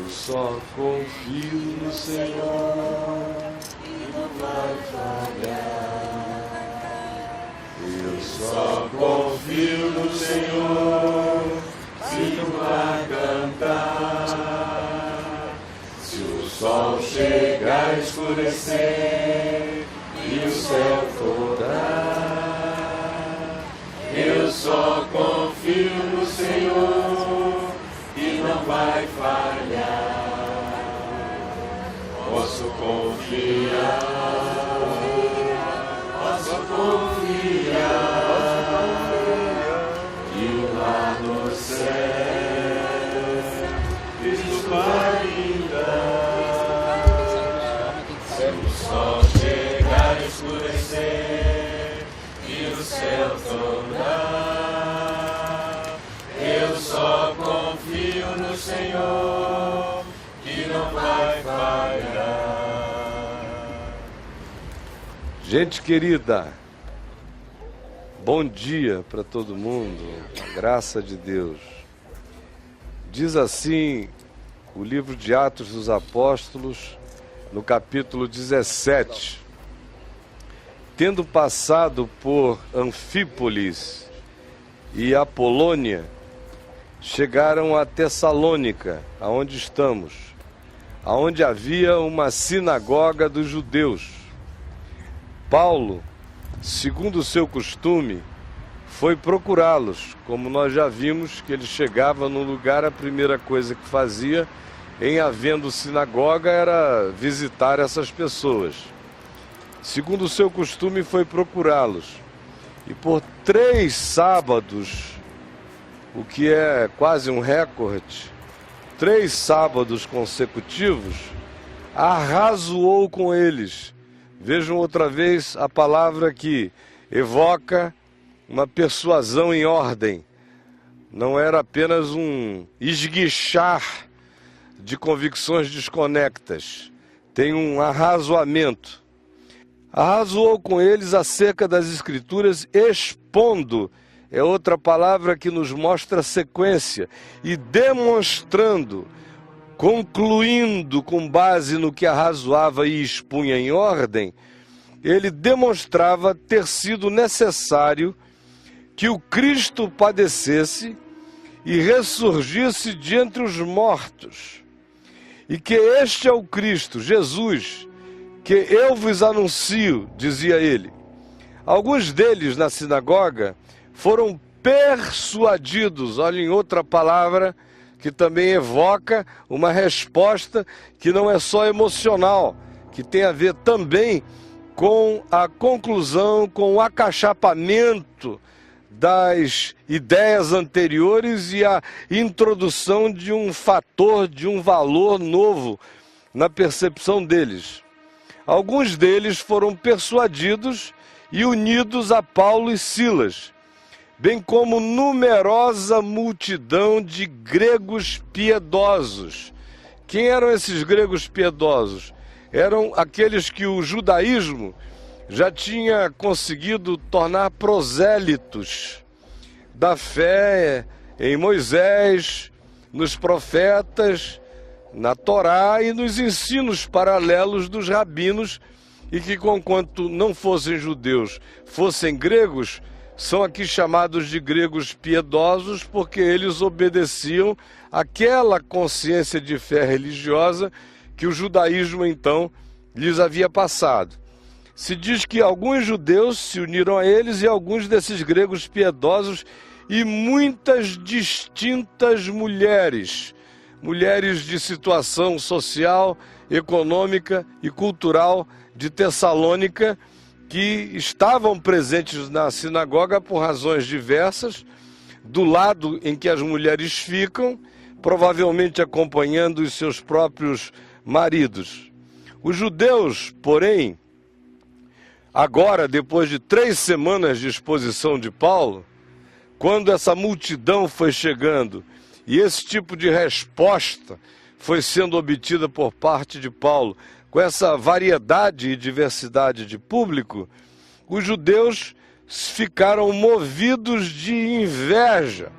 só confio no Senhor e não vai falhar. Eu só confio no Senhor e não vai cantar. Se o sol chegar a escurecer e o céu cobrar, eu só confio no Senhor e não vai falhar. Posso confiar, que lá no céu Cristo vai me dar. Se o sol chegar a escurecer e o céu tornar, eu só confio no Senhor que não vai falhar. Gente querida, bom dia para todo mundo, a graça de Deus. Diz assim o livro de Atos dos Apóstolos, no capítulo 17. Tendo passado por Anfípolis e Apolônia, chegaram a Tessalônica, aonde estamos, aonde havia uma sinagoga dos judeus. Paulo, segundo o seu costume, foi procurá-los. Como nós já vimos que ele chegava no lugar, a primeira coisa que fazia, em havendo sinagoga, era visitar essas pessoas. Segundo o seu costume, foi procurá-los. E por 3 sábados, o que é quase um recorde, 3 sábados consecutivos, arrazoou com eles. Vejam outra vez a palavra que evoca uma persuasão em ordem. Não era apenas um esguichar de convicções desconectas. Tem um arrazoamento. Arrazoou com eles acerca das Escrituras, expondo, é outra palavra que nos mostra sequência, e demonstrando, concluindo com base no que arrazoava e expunha em ordem, ele demonstrava ter sido necessário que o Cristo padecesse e ressurgisse de entre os mortos, e que este é o Cristo, Jesus, que eu vos anuncio, dizia ele. Alguns deles na sinagoga foram persuadidos, olhem outra palavra que também evoca uma resposta que não é só emocional, que tem a ver também com a conclusão, com o acachapamento das ideias anteriores e a introdução de um fator, de um valor novo na percepção deles. Alguns deles foram persuadidos e unidos a Paulo e Silas, bem como numerosa multidão de gregos piedosos. Quem eram esses gregos piedosos? Eram aqueles que o judaísmo já tinha conseguido tornar prosélitos da fé em Moisés, nos profetas, na Torá e nos ensinos paralelos dos rabinos, e que, conquanto não fossem judeus, fossem gregos, são aqui chamados de gregos piedosos, porque eles obedeciam àquela consciência de fé religiosa que o judaísmo, então, lhes havia passado. Se diz que alguns judeus se uniram a eles e alguns desses gregos piedosos e muitas distintas mulheres de situação social, econômica e cultural de Tessalônica, que estavam presentes na sinagoga por razões diversas, do lado em que as mulheres ficam, provavelmente acompanhando os seus próprios maridos. Os judeus, porém, agora, depois de 3 semanas de exposição de Paulo, quando essa multidão foi chegando e esse tipo de resposta foi sendo obtida por parte de Paulo, com essa variedade e diversidade de público, os judeus ficaram movidos de inveja,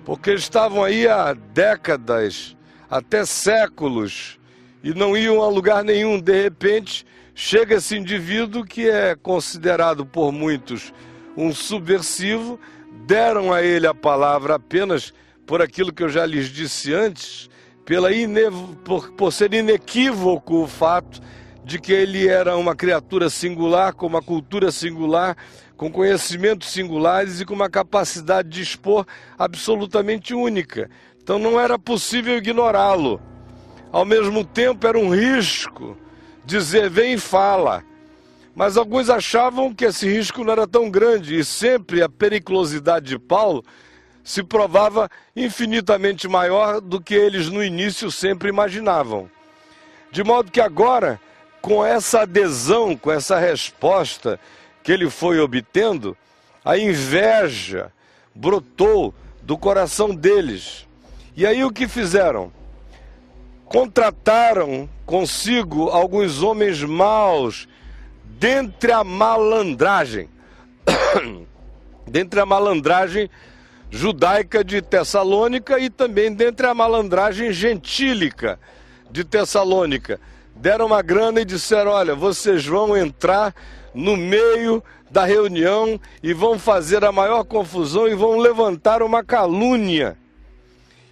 porque estavam aí há décadas até séculos, e não iam a lugar nenhum. De repente, chega esse indivíduo que é considerado por muitos um subversivo, deram a ele a palavra apenas por aquilo que eu já lhes disse antes, por ser inequívoco o fato de que ele era uma criatura singular, com uma cultura singular, com conhecimentos singulares e com uma capacidade de expor absolutamente única. Então não era possível ignorá-lo. Ao mesmo tempo era um risco dizer vem e fala. Mas alguns achavam que esse risco não era tão grande, e sempre a periculosidade de Paulo se provava infinitamente maior do que eles no início sempre imaginavam. De modo que agora, com essa adesão, com essa resposta que ele foi obtendo, a inveja brotou do coração deles. E aí o que fizeram? Contrataram consigo alguns homens maus dentre a malandragem, dentre a malandragem judaica de Tessalônica e também dentre a malandragem gentílica de Tessalônica. Deram uma grana e disseram, olha, vocês vão entrar no meio da reunião e vão fazer a maior confusão e vão levantar uma calúnia.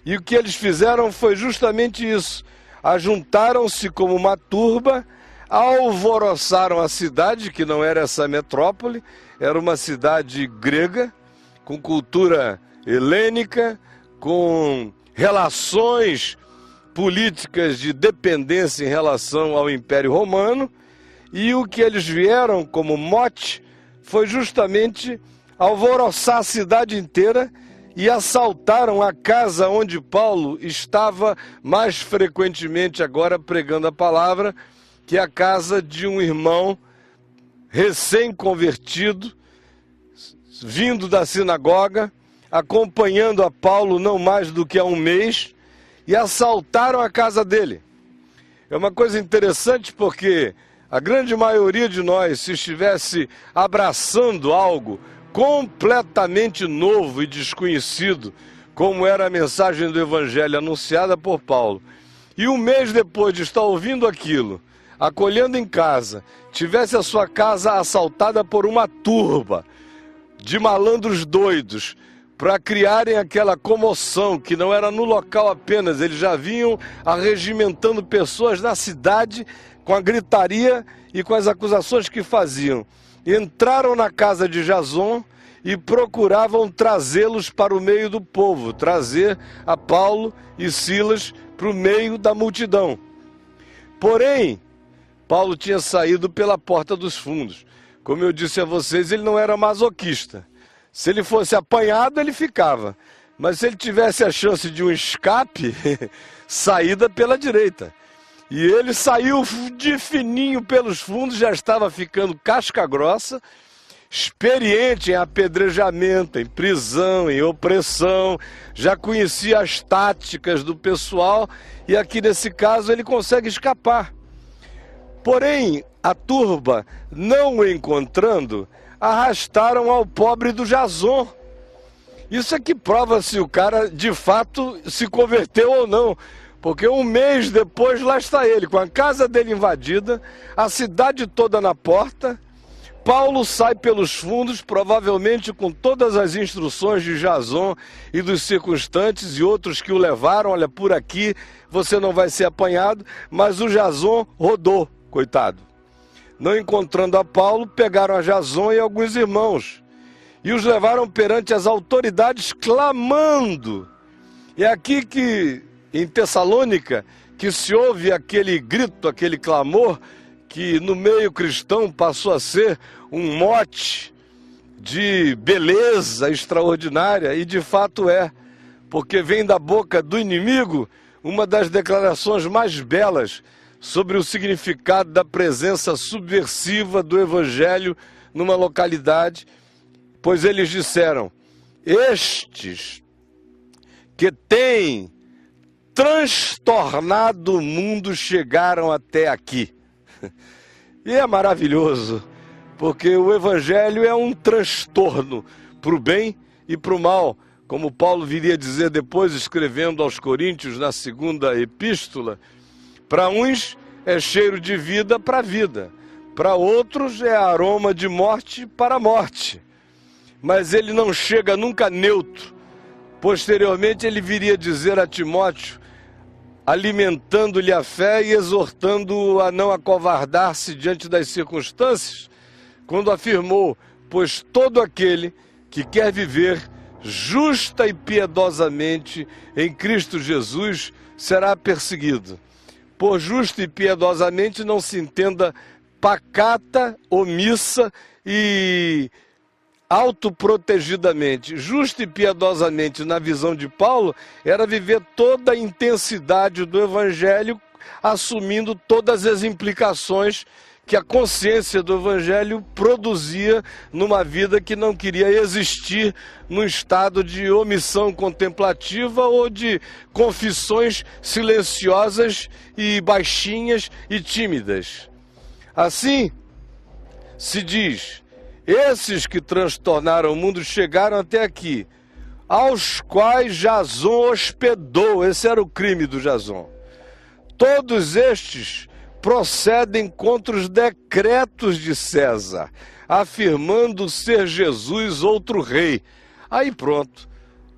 E o que eles fizeram foi justamente isso. Ajuntaram-se como uma turba, alvoroçaram a cidade, que não era essa metrópole, era uma cidade grega, com cultura helênica, com relações políticas de dependência em relação ao Império Romano, e o que eles vieram como mote foi justamente alvoroçar a cidade inteira e assaltaram a casa onde Paulo estava mais frequentemente agora pregando a palavra, que é a casa de um irmão recém-convertido, vindo da sinagoga, acompanhando a Paulo não mais do que há um mês, e assaltaram a casa dele. É uma coisa interessante porque a grande maioria de nós, se estivesse abraçando algo completamente novo e desconhecido, como era a mensagem do Evangelho anunciada por Paulo, e um mês depois de estar ouvindo aquilo, acolhendo em casa, tivesse a sua casa assaltada por uma turba de malandros doidos, para criarem aquela comoção, que não era no local apenas, eles já vinham arregimentando pessoas na cidade com a gritaria e com as acusações que faziam. Entraram na casa de Jason e procuravam trazê-los para o meio do povo, trazer a Paulo e Silas para o meio da multidão. Porém, Paulo tinha saído pela porta dos fundos. Como eu disse a vocês, ele não era masoquista. Se ele fosse apanhado, ele ficava. Mas se ele tivesse a chance de um escape, saída pela direita. E ele saiu de fininho pelos fundos, já estava ficando casca grossa, experiente em apedrejamento, em prisão, em opressão, já conhecia as táticas do pessoal, e aqui nesse caso ele consegue escapar. Porém, a turba, não o encontrando, arrastaram ao pobre do Jason. Isso é que prova se o cara de fato se converteu ou não, porque um mês depois lá está ele, com a casa dele invadida, a cidade toda na porta. Paulo sai pelos fundos, provavelmente com todas as instruções de Jason e dos circunstantes e outros que o levaram, olha, por aqui você não vai ser apanhado, mas o Jason rodou, coitado. Não encontrando a Paulo, pegaram a Jason e alguns irmãos e os levaram perante as autoridades clamando. É aqui que, em Tessalônica, que se ouve aquele grito, aquele clamor, que no meio cristão passou a ser um mote de beleza extraordinária, e de fato é, porque vem da boca do inimigo uma das declarações mais belas sobre o significado da presença subversiva do Evangelho numa localidade, pois eles disseram, estes que têm transtornado o mundo chegaram até aqui. E é maravilhoso, porque o Evangelho é um transtorno para o bem e para o mal, como Paulo viria a dizer depois, escrevendo aos Coríntios na segunda epístola, para uns é cheiro de vida para a vida, para outros é aroma de morte para a morte. Mas ele não chega nunca neutro. Posteriormente ele viria a dizer a Timóteo, alimentando-lhe a fé e exortando-o a não acovardar-se diante das circunstâncias, quando afirmou, pois todo aquele que quer viver justa e piedosamente em Cristo Jesus será perseguido. Por justo e piedosamente não se entenda pacata, omissa e autoprotegidamente. Justo e piedosamente, na visão de Paulo, era viver toda a intensidade do Evangelho, assumindo todas as implicações que a consciência do Evangelho produzia numa vida que não queria existir num estado de omissão contemplativa ou de confissões silenciosas e baixinhas e tímidas. Assim, se diz, esses que transtornaram o mundo chegaram até aqui, aos quais Jason hospedou. Esse era o crime do Jason. Todos estes procedem contra os decretos de César, afirmando ser Jesus outro rei. Aí pronto.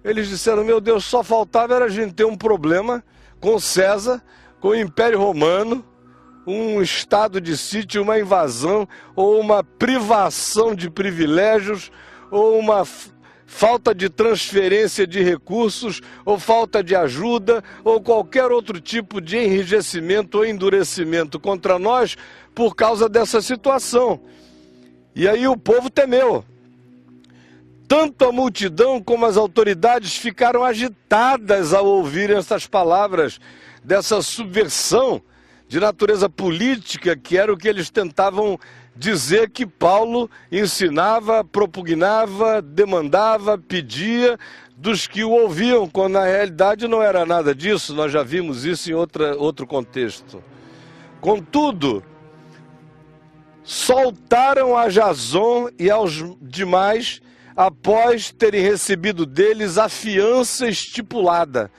Eles disseram, meu Deus, só faltava era a gente ter um problema com César, com o Império Romano, um estado de sítio, uma invasão, ou uma privação de privilégios, ou uma falta de transferência de recursos, ou falta de ajuda, ou qualquer outro tipo de enrijecimento ou endurecimento contra nós por causa dessa situação. E aí o povo temeu. Tanto a multidão como as autoridades ficaram agitadas ao ouvirem essas palavras dessa subversão de natureza política, que era o que eles tentavam dizer que Paulo ensinava, propugnava, demandava, pedia dos que o ouviam, quando na realidade não era nada disso. Nós já vimos isso em outro contexto. Contudo, soltaram a Jason e aos demais após terem recebido deles a fiança estipulada.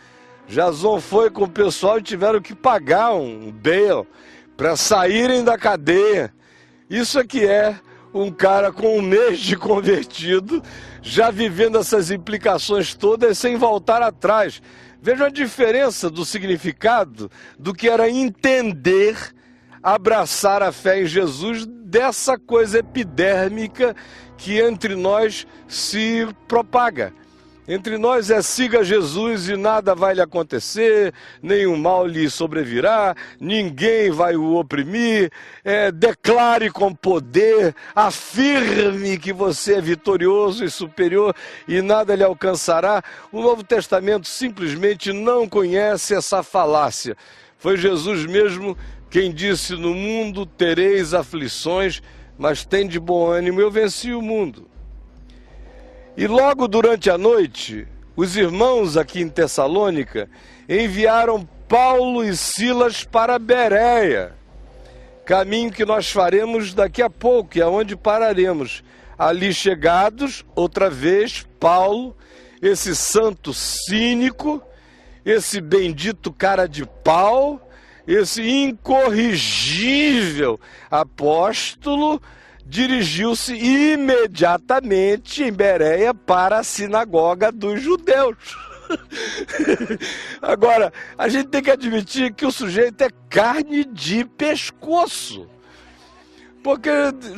Jason foi com o pessoal e tiveram que pagar um bail para saírem da cadeia. Isso aqui é um cara com um mês de convertido, já vivendo essas implicações todas sem voltar atrás. Vejam a diferença do significado do que era entender, abraçar a fé em Jesus, dessa coisa epidérmica que entre nós se propaga. Entre nós é siga Jesus e nada vai lhe acontecer, nenhum mal lhe sobrevirá, ninguém vai o oprimir, declare com poder, afirme que você é vitorioso e superior e nada lhe alcançará. O Novo Testamento simplesmente não conhece essa falácia. Foi Jesus mesmo quem disse, no mundo tereis aflições, mas tende bom ânimo, eu venci o mundo. E logo durante a noite, os irmãos aqui em Tessalônica enviaram Paulo e Silas para Bereia, caminho que nós faremos daqui a pouco e aonde pararemos. Ali chegados, outra vez, Paulo, esse santo cínico, esse bendito cara de pau, esse incorrigível apóstolo, dirigiu-se imediatamente em Bereia para a sinagoga dos judeus. Agora, a gente tem que admitir que o sujeito é carne de pescoço. Porque,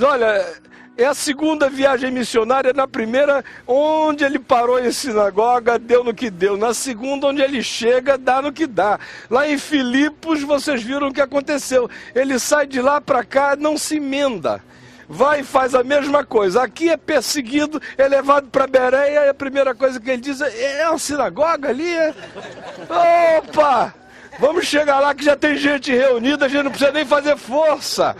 olha, é a segunda viagem missionária. Na primeira, onde ele parou em sinagoga, deu no que deu. Na segunda, onde ele chega, dá no que dá. Lá em Filipos, vocês viram o que aconteceu. Ele sai de lá para cá, não se emenda. Vai e faz a mesma coisa. Aqui é perseguido, é levado para Bereia, e a primeira coisa que ele diz é uma sinagoga ali? Opa! Vamos chegar lá que já tem gente reunida, a gente não precisa nem fazer força.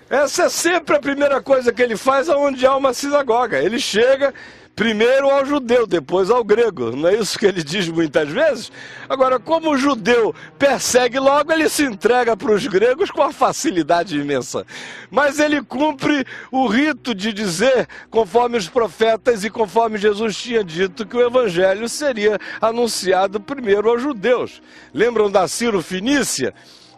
Essa é sempre a primeira coisa que ele faz aonde há uma sinagoga. Ele chega, primeiro ao judeu, depois ao grego. Não é isso que ele diz muitas vezes? Agora, como o judeu persegue logo, ele se entrega para os gregos com uma facilidade imensa. Mas ele cumpre o rito de dizer, conforme os profetas e conforme Jesus tinha dito, que o evangelho seria anunciado primeiro aos judeus. Lembram da Ciro Fenícia?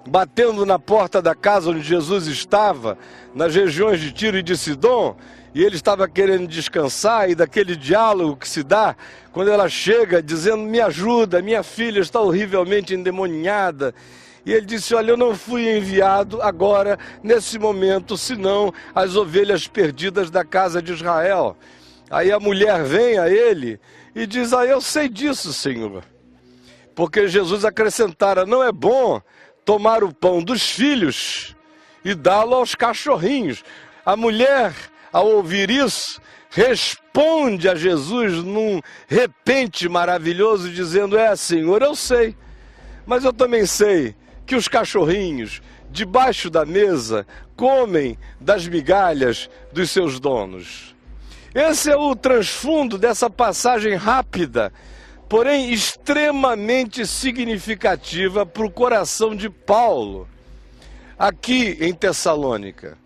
Batendo na porta da casa onde Jesus estava, nas regiões de Tiro e de Sidom, e ele estava querendo descansar, e daquele diálogo que se dá, quando ela chega dizendo, me ajuda, minha filha está horrivelmente endemoniada, e ele disse, olha, eu não fui enviado agora, nesse momento, senão as ovelhas perdidas da casa de Israel. Aí a mulher vem a ele e diz, eu sei disso, Senhor, porque Jesus acrescentara, não é bom tomar o pão dos filhos e dá-lo aos cachorrinhos. A mulher, ao ouvir isso, responde a Jesus num repente maravilhoso, dizendo, Senhor, eu sei, mas eu também sei que os cachorrinhos, debaixo da mesa, comem das migalhas dos seus donos. Esse é o transfundo dessa passagem rápida, porém extremamente significativa para o coração de Paulo, aqui em Tessalônica.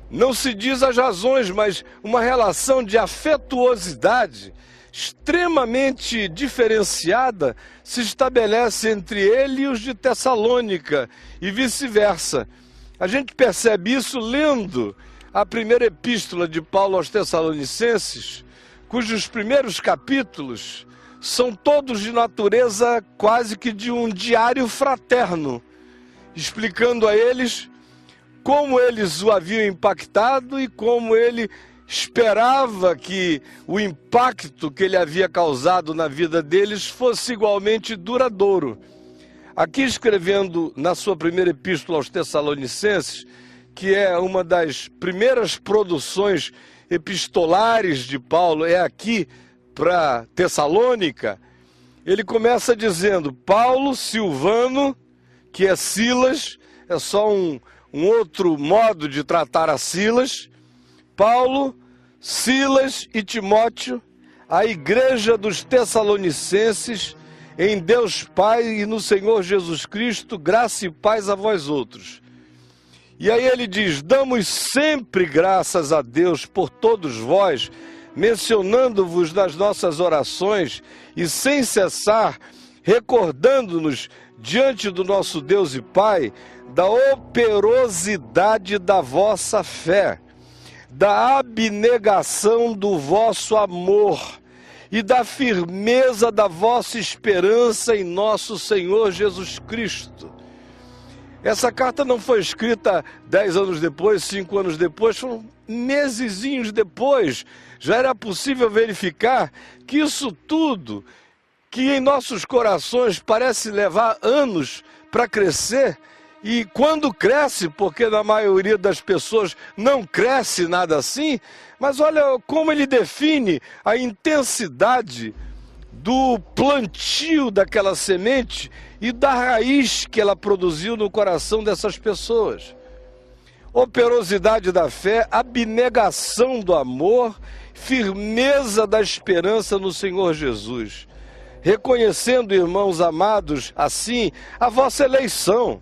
Não se diz as razões, mas uma relação de afetuosidade extremamente diferenciada se estabelece entre ele e os de Tessalônica, e vice-versa. A gente percebe isso lendo a primeira epístola de Paulo aos Tessalonicenses, cujos primeiros capítulos são todos de natureza quase que de um diário fraterno, explicando a eles como eles o haviam impactado e como ele esperava que o impacto que ele havia causado na vida deles fosse igualmente duradouro. Aqui escrevendo na sua primeira epístola aos Tessalonicenses, que é uma das primeiras produções epistolares de Paulo, é aqui para Tessalônica, ele começa dizendo, Paulo, Silvano, que é Silas, é só um outro modo de tratar a Silas, Paulo, Silas e Timóteo, a igreja dos Tessalonicenses, em Deus Pai e no Senhor Jesus Cristo, graça e paz a vós outros. E aí ele diz, damos sempre graças a Deus por todos vós, mencionando-vos nas nossas orações e sem cessar, recordando-nos diante do nosso Deus e Pai, da operosidade da vossa fé, da abnegação do vosso amor e da firmeza da vossa esperança em nosso Senhor Jesus Cristo. Essa carta não foi escrita 10 anos depois, 5 anos depois, foram mesezinhos depois. Já era possível verificar que isso tudo, que em nossos corações parece levar anos para crescer, e quando cresce, porque na maioria das pessoas não cresce nada assim, mas olha como ele define a intensidade do plantio daquela semente e da raiz que ela produziu no coração dessas pessoas. Operosidade da fé, abnegação do amor, firmeza da esperança no Senhor Jesus. Reconhecendo, irmãos amados, assim, a vossa eleição.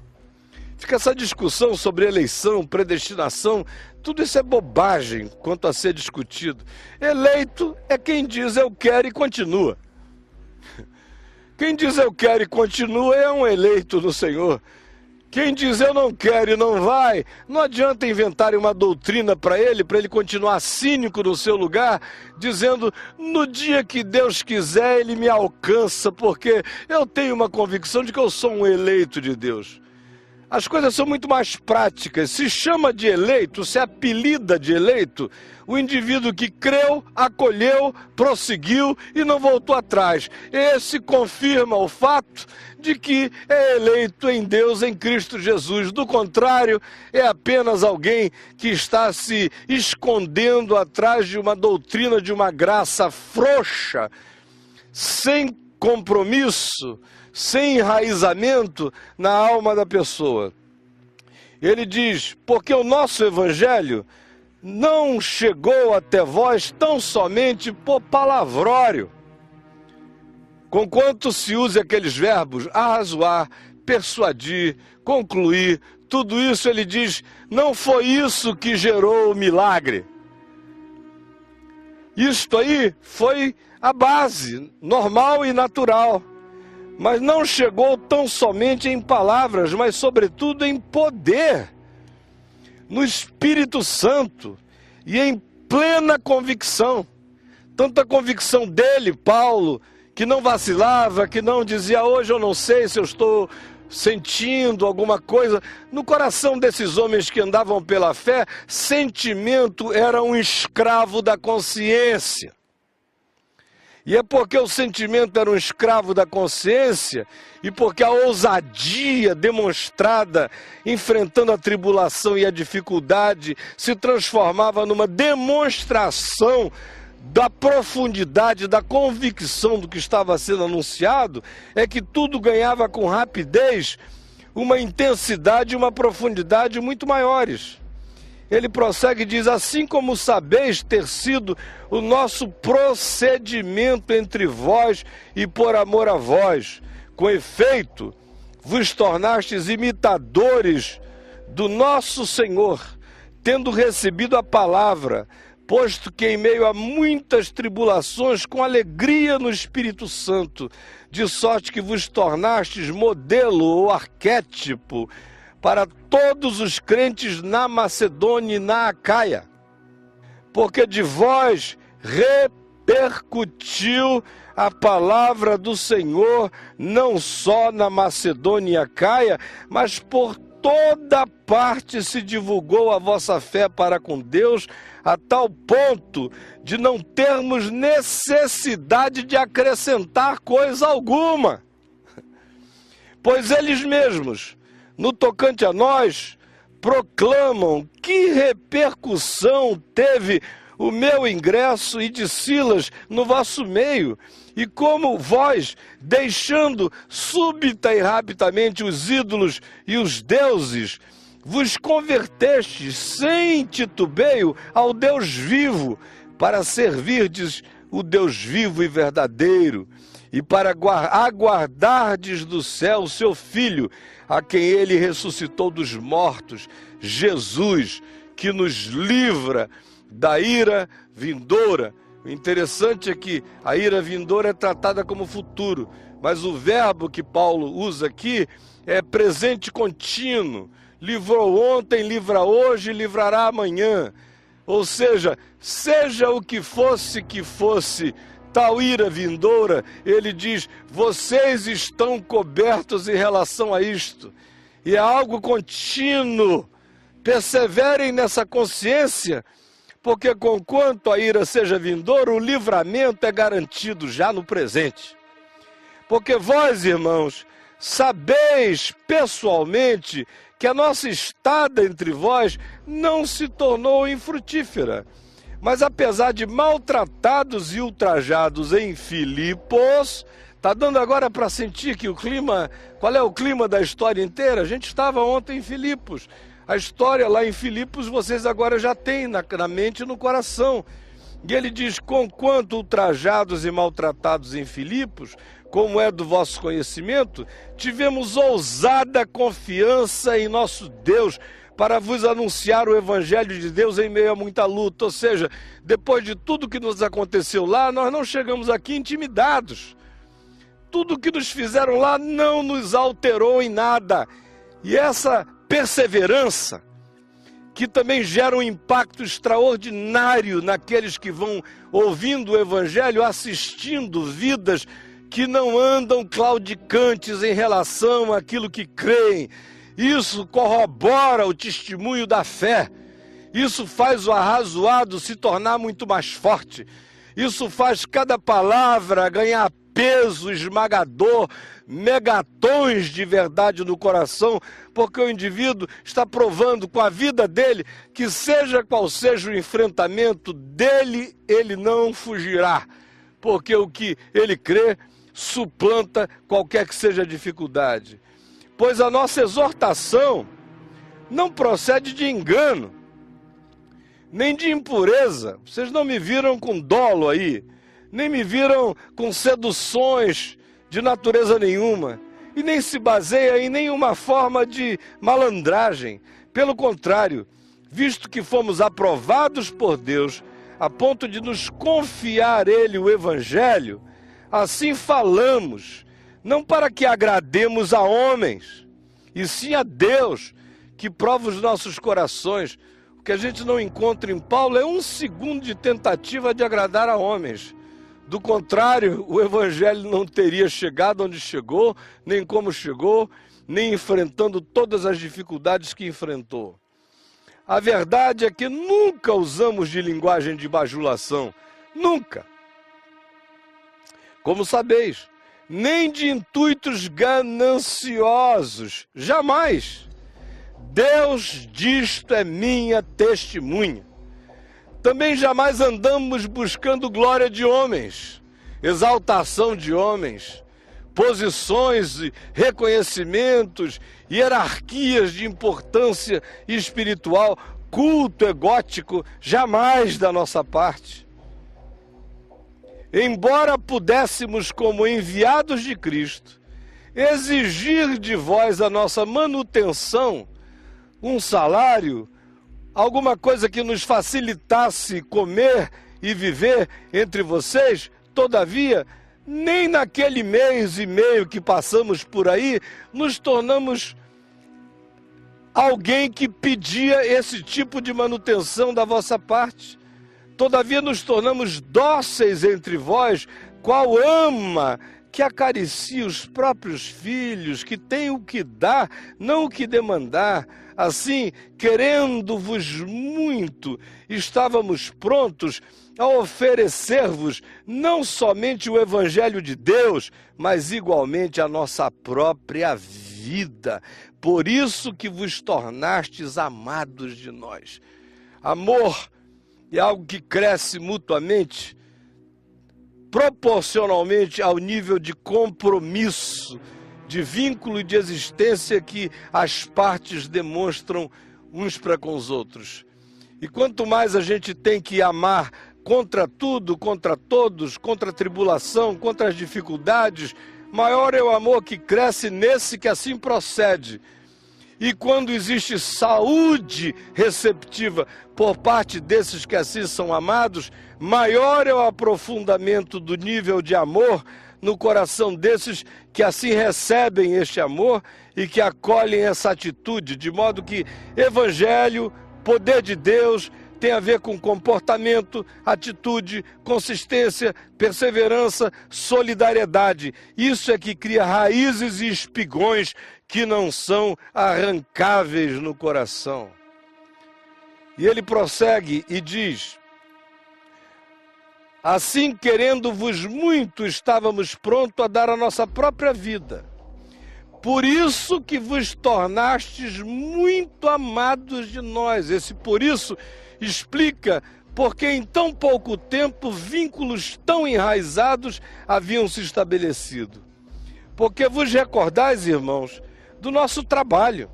Fica essa discussão sobre eleição, predestinação, tudo isso é bobagem quanto a ser discutido. Eleito é quem diz eu quero e continua. Quem diz eu quero e continua é um eleito do Senhor. Quem diz eu não quero e não vai, não adianta inventarem uma doutrina para ele continuar cínico no seu lugar, dizendo, no dia que Deus quiser, ele me alcança, porque eu tenho uma convicção de que eu sou um eleito de Deus. As coisas são muito mais práticas. Se chama de eleito, se apelida de eleito, o indivíduo que creu, acolheu, prosseguiu e não voltou atrás. Esse confirma o fato de que é eleito em Deus, em Cristo Jesus. Do contrário, é apenas alguém que está se escondendo atrás de uma doutrina, de uma graça frouxa, sem compromisso, sem enraizamento na alma da pessoa. Ele diz, porque o nosso evangelho não chegou até vós tão somente por palavrório, conquanto se use aqueles verbos arrazoar, persuadir, concluir, tudo isso ele diz, não foi isso que gerou o milagre. Isto aí foi a base, normal e natural, mas não chegou tão somente em palavras, mas sobretudo em poder, no Espírito Santo e em plena convicção. Tanta convicção dele, Paulo, que não vacilava, que não dizia, hoje eu não sei se eu estou sentindo alguma coisa. No coração desses homens que andavam pela fé, sentimento era um escravo da consciência. E é porque o sentimento era um escravo da consciência e porque a ousadia demonstrada enfrentando a tribulação e a dificuldade se transformava numa demonstração da profundidade, da convicção do que estava sendo anunciado, é que tudo ganhava com rapidez uma intensidade e uma profundidade muito maiores. Ele prossegue e diz, assim como sabeis ter sido o nosso procedimento entre vós e por amor a vós, com efeito, vos tornastes imitadores do nosso Senhor, tendo recebido a palavra, posto que em meio a muitas tribulações, com alegria no Espírito Santo, de sorte que vos tornastes modelo ou arquétipo para todos os crentes na Macedônia e na Acaia, porque de vós repercutiu a palavra do Senhor, não só na Macedônia e Acaia, mas por toda parte se divulgou a vossa fé para com Deus, a tal ponto de não termos necessidade de acrescentar coisa alguma. Pois eles mesmos, no tocante a nós, proclamam que repercussão teve o meu ingresso e de Silas no vosso meio, e como vós, deixando súbita e rapidamente os ídolos e os deuses, vos convertestes sem titubeio ao Deus vivo, para servirdes o Deus vivo e verdadeiro, e para aguardardes do céu o seu Filho, a quem ele ressuscitou dos mortos, Jesus, que nos livra da ira vindoura. O interessante é que a ira vindoura é tratada como futuro, mas o verbo que Paulo usa aqui é presente contínuo. Livrou ontem, livra hoje, livrará amanhã. Ou seja o que fosse tal ira vindoura, ele diz, vocês estão cobertos em relação a isto. E é algo contínuo. Perseverem nessa consciência, porque conquanto a ira seja vindoura, o livramento é garantido já no presente. Porque vós, irmãos, sabeis pessoalmente que a nossa estada entre vós não se tornou infrutífera. Mas apesar de maltratados e ultrajados em Filipos, está dando agora para sentir que o clima, qual é o clima da história inteira? A gente estava ontem em Filipos. A história lá em Filipos vocês agora já têm na mente e no coração. E ele diz, conquanto ultrajados e maltratados em Filipos, como é do vosso conhecimento, tivemos ousada confiança em nosso Deus, para vos anunciar o Evangelho de Deus em meio a muita luta. Ou seja, depois de tudo que nos aconteceu lá, nós não chegamos aqui intimidados. Tudo que nos fizeram lá não nos alterou em nada. E essa perseverança, que também gera um impacto extraordinário naqueles que vão ouvindo o Evangelho, assistindo vidas que não andam claudicantes em relação àquilo que creem. Isso corrobora o testemunho da fé. Isso faz o arrazoado se tornar muito mais forte. Isso faz cada palavra ganhar peso esmagador, megatons de verdade no coração, porque o indivíduo está provando com a vida dele que seja qual seja o enfrentamento dele, ele não fugirá. Porque o que ele crê suplanta qualquer que seja a dificuldade. Pois a nossa exortação não procede de engano, nem de impureza. Vocês não me viram com dolo aí, nem me viram com seduções de natureza nenhuma, e nem se baseia em nenhuma forma de malandragem. Pelo contrário, visto que fomos aprovados por Deus, a ponto de nos confiar Ele o Evangelho, assim falamos, não para que agrademos a homens, e sim a Deus, que prova os nossos corações. O que a gente não encontra em Paulo é um segundo de tentativa de agradar a homens. Do contrário, o Evangelho não teria chegado onde chegou, nem como chegou, nem enfrentando todas as dificuldades que enfrentou. A verdade é que nunca usamos de linguagem de bajulação, nunca. Como sabeis, nem de intuitos gananciosos, jamais. Deus disto é minha testemunha. Também jamais andamos buscando glória de homens, exaltação de homens, posições, reconhecimentos, hierarquias de importância espiritual, culto egótico, jamais da nossa parte. Embora pudéssemos, como enviados de Cristo, exigir de vós a nossa manutenção, um salário, alguma coisa que nos facilitasse comer e viver entre vocês, todavia, nem naquele mês e meio que passamos por aí, nos tornamos alguém que pedia esse tipo de manutenção da vossa parte. Todavia nos tornamos dóceis entre vós, qual ama que acaricia os próprios filhos, que tem o que dar, não o que demandar. Assim, querendo-vos muito, estávamos prontos a oferecer-vos não somente o Evangelho de Deus, mas igualmente a nossa própria vida. Por isso que vos tornastes amados de nós. Amor é algo que cresce mutuamente, proporcionalmente ao nível de compromisso, de vínculo e de existência que as partes demonstram uns para com os outros. E quanto mais a gente tem que amar contra tudo, contra todos, contra a tribulação, contra as dificuldades, maior é o amor que cresce nesse que assim procede. E quando existe saúde receptiva por parte desses que assim são amados, maior é o aprofundamento do nível de amor no coração desses que assim recebem este amor e que acolhem essa atitude, de modo que Evangelho, poder de Deus, tem a ver com comportamento, atitude, consistência, perseverança, solidariedade. Isso é que cria raízes e espigões que não são arrancáveis no coração. E ele prossegue e diz: assim, querendo-vos muito, estávamos prontos a dar a nossa própria vida. Por isso que vos tornastes muito amados de nós. Esse por isso explica porque em tão pouco tempo vínculos tão enraizados haviam se estabelecido. Porque vos recordais, irmãos, do nosso trabalho.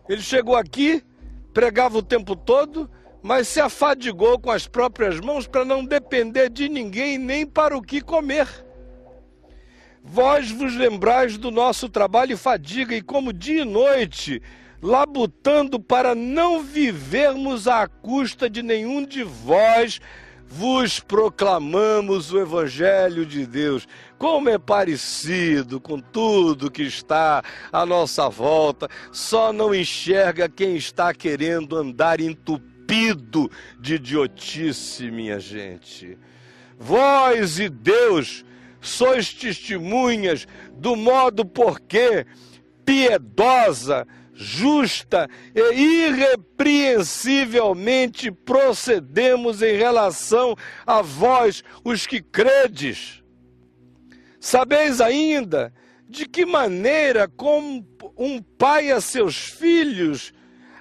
Ele chegou aqui, pregava o tempo todo, mas se afadigou com as próprias mãos para não depender de ninguém nem para o que comer. Vós vos lembrais do nosso trabalho e fadiga, e como dia e noite, labutando para não vivermos à custa de nenhum de vós, vos proclamamos o Evangelho de Deus. Como é parecido com tudo que está à nossa volta, só não enxerga quem está querendo andar entupido de idiotice, minha gente. Vós e Deus sois testemunhas do modo porque piedosa, justa e irrepreensivelmente procedemos em relação a vós, os que credes. Sabeis ainda de que maneira, como um pai a seus filhos,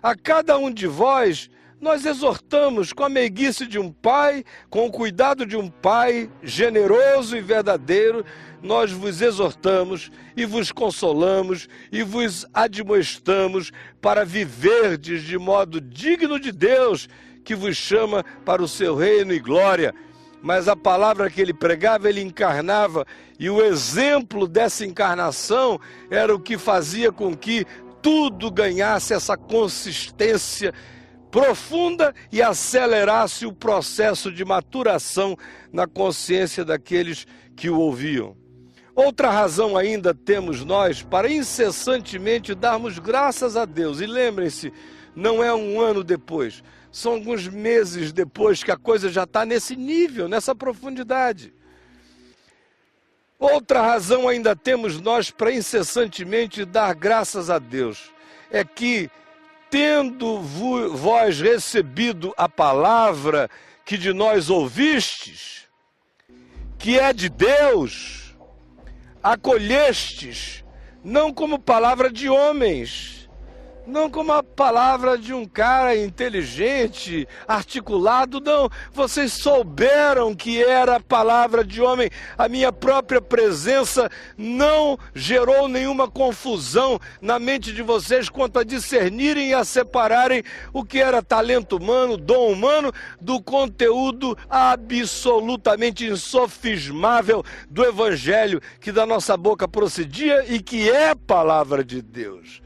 a cada um de vós, nós exortamos com a meiguice de um pai, com o cuidado de um pai generoso e verdadeiro, nós vos exortamos e vos consolamos e vos admoestamos para viverdes de modo digno de Deus, que vos chama para o seu reino e glória. Mas a palavra que ele pregava, ele encarnava, e o exemplo dessa encarnação era o que fazia com que tudo ganhasse essa consistência profunda e acelerasse o processo de maturação na consciência daqueles que o ouviam. Outra razão ainda temos nós para incessantemente darmos graças a Deus. E lembrem-se, não é um ano depois, são alguns meses depois que a coisa já está nesse nível, nessa profundidade. Outra razão ainda temos nós para incessantemente dar graças a Deus. É que, tendo vós recebido a palavra que de nós ouvistes, que é de Deus, acolhestes, não como palavra de homens, não como a palavra de um cara inteligente, articulado, não. Vocês souberam que era a palavra de homem. A minha própria presença não gerou nenhuma confusão na mente de vocês quanto a discernirem e a separarem o que era talento humano, dom humano, do conteúdo absolutamente insofismável do Evangelho que da nossa boca procedia e que é palavra de Deus.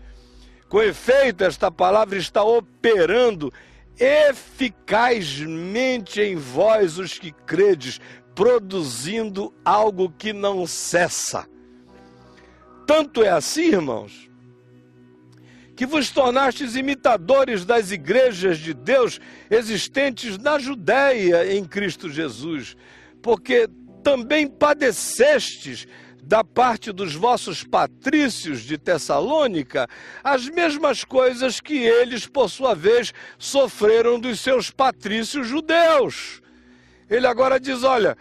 Com efeito, esta palavra está operando eficazmente em vós, os que credes, produzindo algo que não cessa. Tanto é assim, irmãos, que vos tornastes imitadores das igrejas de Deus existentes na Judéia em Cristo Jesus, porque também padecestes da parte dos vossos patrícios de Tessalônica, as mesmas coisas que eles, por sua vez, sofreram dos seus patrícios judeus. Ele agora diz, olha,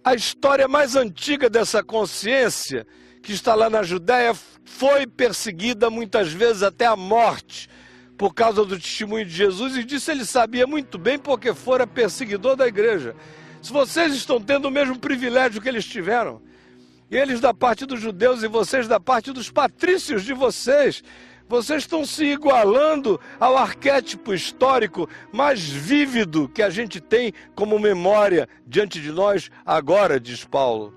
a história mais antiga dessa consciência, que está lá na Judéia, foi perseguida muitas vezes até a morte, por causa do testemunho de Jesus, e disso ele sabia muito bem, porque fora perseguidor da igreja. Se vocês estão tendo o mesmo privilégio que eles tiveram, eles da parte dos judeus e vocês da parte dos patrícios de vocês, vocês estão se igualando ao arquétipo histórico mais vívido que a gente tem como memória diante de nós agora, diz Paulo.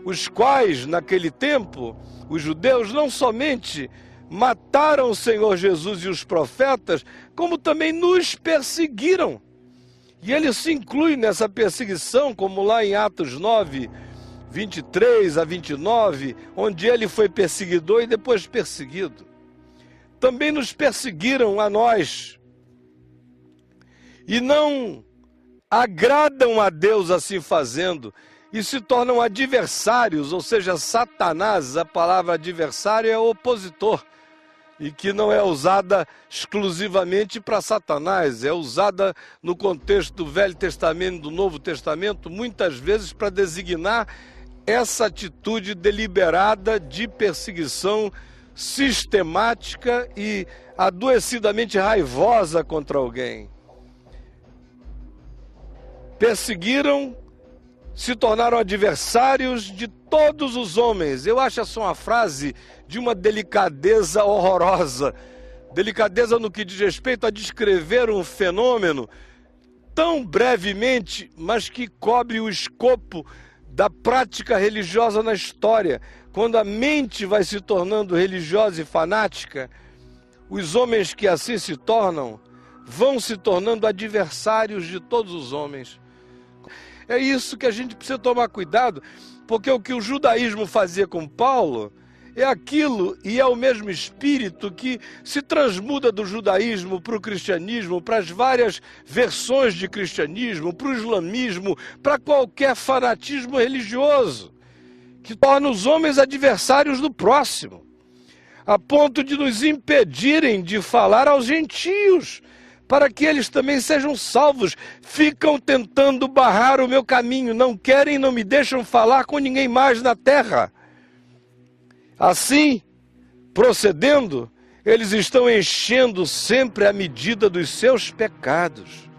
Os quais, naquele tempo, os judeus não somente mataram o Senhor Jesus e os profetas, como também nos perseguiram. E ele se inclui nessa perseguição, como lá em Atos 9, 23 a 29, onde ele foi perseguidor e depois perseguido. Também nos perseguiram a nós. E não agradam a Deus assim fazendo, e se tornam adversários, ou seja, Satanás. A palavra adversário é opositor, e que não é usada exclusivamente para Satanás, é usada no contexto do Velho Testamento e do Novo Testamento, muitas vezes para designar essa atitude deliberada de perseguição sistemática e adoecidamente raivosa contra alguém. Perseguiram, se tornaram adversários de todos os homens. Eu acho essa uma frase de uma delicadeza horrorosa. Delicadeza no que diz respeito a descrever um fenômeno tão brevemente, mas que cobre o escopo da prática religiosa na história. Quando a mente vai se tornando religiosa e fanática, os homens que assim se tornam, vão se tornando adversários de todos os homens. É isso que a gente precisa tomar cuidado, porque o que o judaísmo fazia com Paulo é aquilo, e é o mesmo espírito que se transmuda do judaísmo para o cristianismo, para as várias versões de cristianismo, para o islamismo, para qualquer fanatismo religioso, que torna os homens adversários do próximo, a ponto de nos impedirem de falar aos gentios, para que eles também sejam salvos. Ficam tentando barrar o meu caminho, não querem, não me deixam falar com ninguém mais na terra. Assim, procedendo, eles estão enchendo sempre a medida dos seus pecados.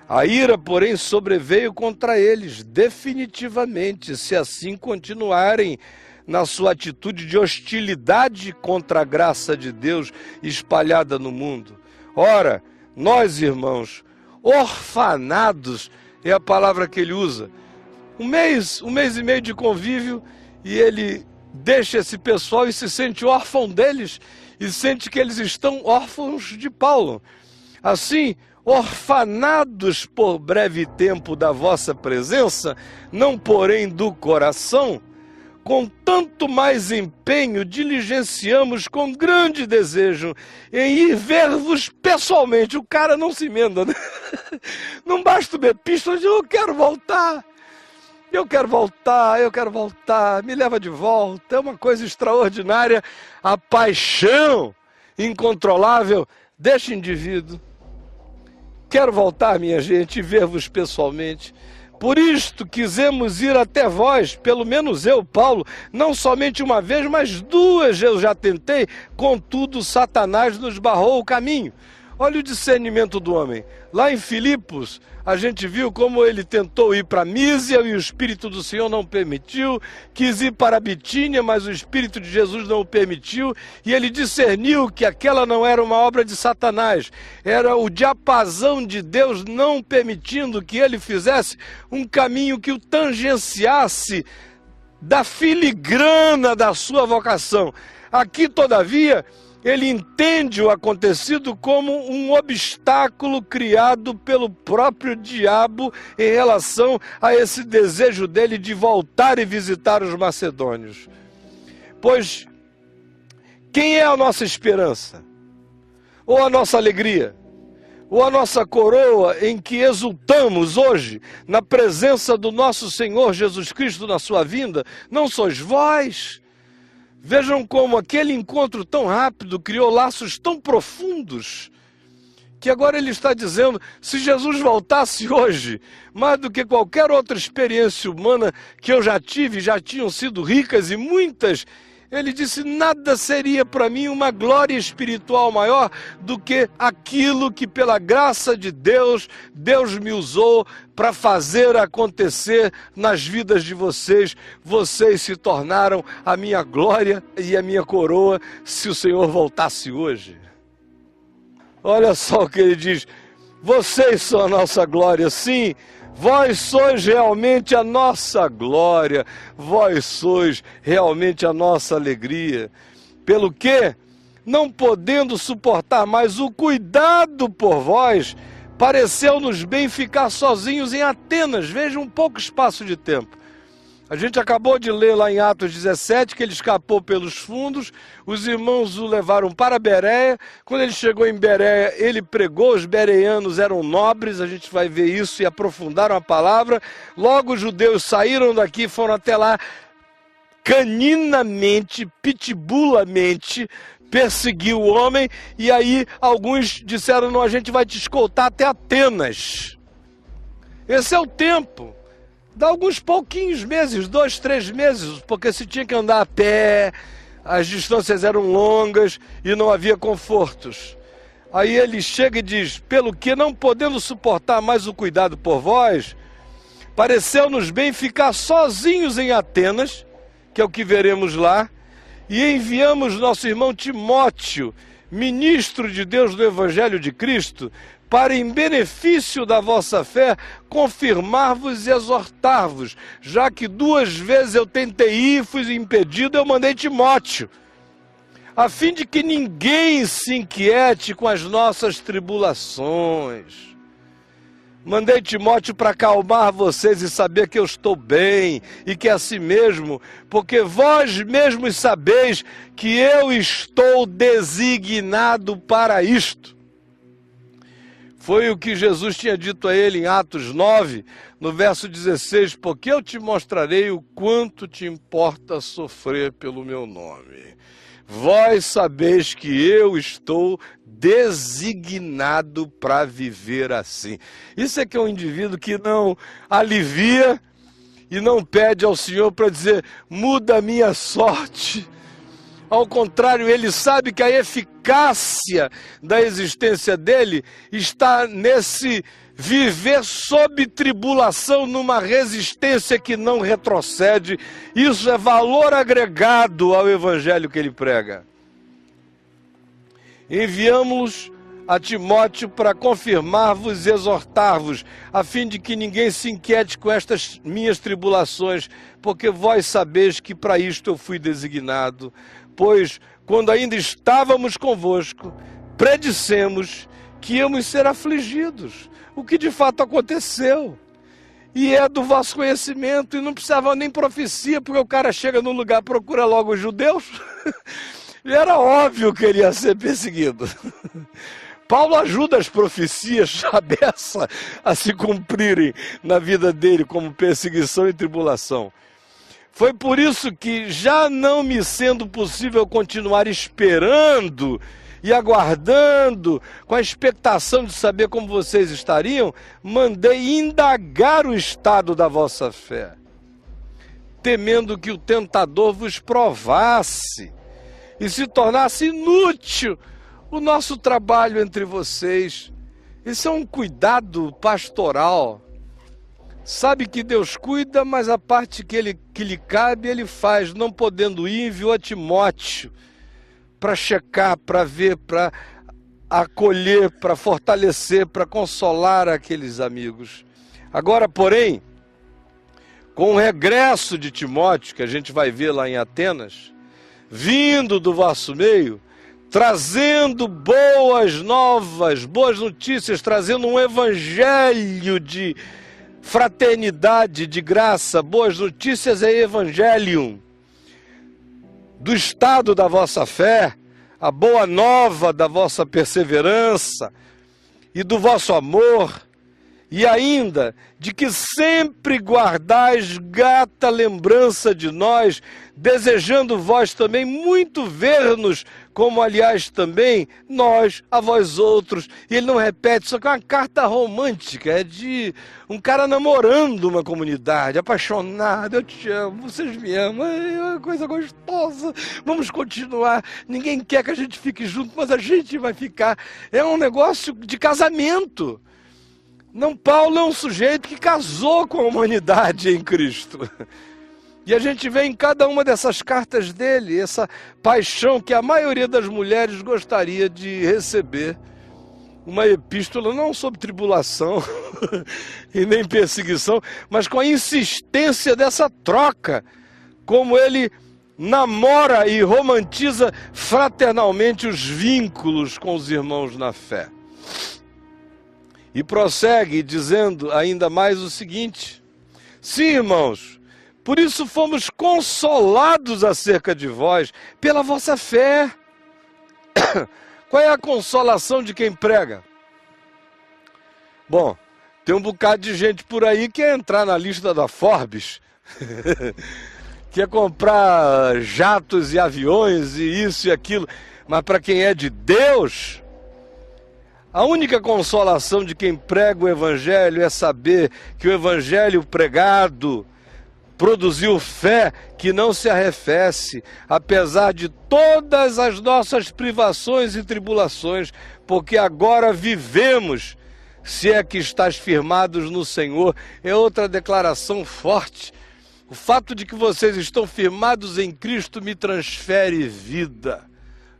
A ira, porém, sobreveio contra eles definitivamente, se assim continuarem na sua atitude de hostilidade contra a graça de Deus espalhada no mundo. Ora, nós, irmãos, orfanados, é a palavra que ele usa. Um mês e meio de convívio, e ele deixa esse pessoal e se sente órfão deles, e sente que eles estão órfãos de Paulo. Assim, orfanados por breve tempo da vossa presença, não porém do coração, com tanto mais empenho diligenciamos com grande desejo em ir ver-vos pessoalmente. O cara não se emenda, né? Não basta o epístola de eu quero voltar, me leva de volta. É uma coisa extraordinária, a paixão incontrolável deste indivíduo. Quero voltar, minha gente, e ver-vos pessoalmente. Por isto quisemos ir até vós, pelo menos eu, Paulo, não somente uma vez, mas 2 eu já tentei, contudo Satanás nos barrou o caminho. Olha o discernimento do homem. Lá em Filipos, a gente viu como ele tentou ir para Mísia e o Espírito do Senhor não permitiu. Quis ir para Bitínia, mas o Espírito de Jesus não o permitiu. E ele discerniu que aquela não era uma obra de Satanás. Era o diapasão de Deus não permitindo que ele fizesse um caminho que o tangenciasse da filigrana da sua vocação. Aqui, todavia, ele entende o acontecido como um obstáculo criado pelo próprio diabo em relação a esse desejo dele de voltar e visitar os macedônios. Pois quem é a nossa esperança? Ou a nossa alegria? Ou a nossa coroa em que exultamos hoje na presença do nosso Senhor Jesus Cristo na sua vinda? Não sois vós? Vejam como aquele encontro tão rápido criou laços tão profundos, que agora ele está dizendo, se Jesus voltasse hoje, mais do que qualquer outra experiência humana que eu já tive, já tinham sido ricas e muitas, ele disse, nada seria para mim uma glória espiritual maior do que aquilo que pela graça de Deus, Deus me usou para fazer acontecer nas vidas de vocês. Vocês se tornaram a minha glória e a minha coroa se o Senhor voltasse hoje. Olha só o que ele diz, vocês são a nossa glória, sim. Vós sois realmente a nossa glória, vós sois realmente a nossa alegria. Pelo que, não podendo suportar mais o cuidado por vós, pareceu-nos bem ficar sozinhos em Atenas. Veja um pouco espaço de tempo. A gente acabou de ler lá em Atos 17 que ele escapou pelos fundos, os irmãos o levaram para Bereia. Quando ele chegou em Bereia, ele pregou, os bereanos eram nobres, a gente vai ver isso e aprofundaram a palavra. Logo os judeus saíram daqui, foram até lá, caninamente, pitbullamente, perseguiu o homem, e aí alguns disseram, não, a gente vai te escoltar até Atenas. Esse é o tempo. Dá alguns pouquinhos meses, 2, 3 meses, porque se tinha que andar a pé, as distâncias eram longas e não havia confortos. Aí ele chega e diz, pelo que não podendo suportar mais o cuidado por vós, pareceu-nos bem ficar sozinhos em Atenas, que é o que veremos lá, e enviamos nosso irmão Timóteo, ministro de Deus do Evangelho de Cristo, para em benefício da vossa fé, confirmar-vos e exortar-vos, já que 2 vezes eu tentei ir e fui impedido, eu mandei Timóteo, a fim de que ninguém se inquiete com as nossas tribulações. Mandei Timóteo para acalmar vocês e saber que eu estou bem, e que é assim mesmo, porque vós mesmos sabeis que eu estou designado para isto. Foi o que Jesus tinha dito a ele em Atos 9, no verso 16, porque eu te mostrarei o quanto te importa sofrer pelo meu nome. Vós sabeis que eu estou designado para viver assim. Isso é que é um indivíduo que não alivia e não pede ao Senhor para dizer, muda a minha sorte. Ao contrário, ele sabe que a eficácia da existência dele está nesse viver sob tribulação, numa resistência que não retrocede. Isso é valor agregado ao evangelho que ele prega. Enviamos-los a Timóteo para confirmar-vos e exortar-vos, a fim de que ninguém se inquiete com estas minhas tribulações, porque vós sabeis que para isto eu fui designado. Pois, quando ainda estávamos convosco, predissemos que íamos ser afligidos, o que de fato aconteceu. E é do vosso conhecimento, e não precisava nem profecia, porque o cara chega num lugar, procura logo os judeus. Era óbvio que ele ia ser perseguido. Paulo ajuda as profecias abessas a se cumprirem na vida dele, como perseguição e tribulação. Foi por isso que, já não me sendo possível continuar esperando e aguardando, com a expectação de saber como vocês estariam, mandei indagar o estado da vossa fé, temendo que o tentador vos provasse e se tornasse inútil o nosso trabalho entre vocês. Isso é um cuidado pastoral. Sabe que Deus cuida, mas a parte que lhe cabe, ele faz, não podendo ir, enviou a Timóteo para checar, para ver, para acolher, para fortalecer, para consolar aqueles amigos. Agora, porém, com o regresso de Timóteo, que a gente vai ver lá em Atenas, vindo do vosso meio, trazendo boas novas, boas notícias, trazendo um evangelho de fraternidade, de graça, boas notícias é evangelium, do estado da vossa fé, a boa nova da vossa perseverança e do vosso amor, e ainda de que sempre guardais grata lembrança de nós, desejando vós também muito ver-nos, como aliás também nós a vós outros. E ele não repete, só que é uma carta romântica, é de um cara namorando uma comunidade, apaixonado, eu te amo, vocês me amam, é uma coisa gostosa, vamos continuar, ninguém quer que a gente fique junto, mas a gente vai ficar. É um negócio de casamento. Não, Paulo é um sujeito que casou com a humanidade em Cristo. E a gente vê em cada uma dessas cartas dele essa paixão que a maioria das mulheres gostaria de receber. Uma epístola não sobre tribulação e nem perseguição, mas com a insistência dessa troca, como ele namora e romantiza fraternalmente os vínculos com os irmãos na fé. E prossegue dizendo ainda mais o seguinte: sim, irmãos, por isso fomos consolados acerca de vós, pela vossa fé. Qual é a consolação de quem prega? Bom, tem um bocado de gente por aí que quer entrar na lista da Forbes, quer comprar jatos e aviões e isso e aquilo, mas para quem é de Deus, a única consolação de quem prega o Evangelho é saber que o Evangelho pregado produziu fé que não se arrefece, apesar de todas as nossas privações e tribulações, porque agora vivemos, se é que estás firmados no Senhor. É outra declaração forte. O fato de que vocês estão firmados em Cristo me transfere vida,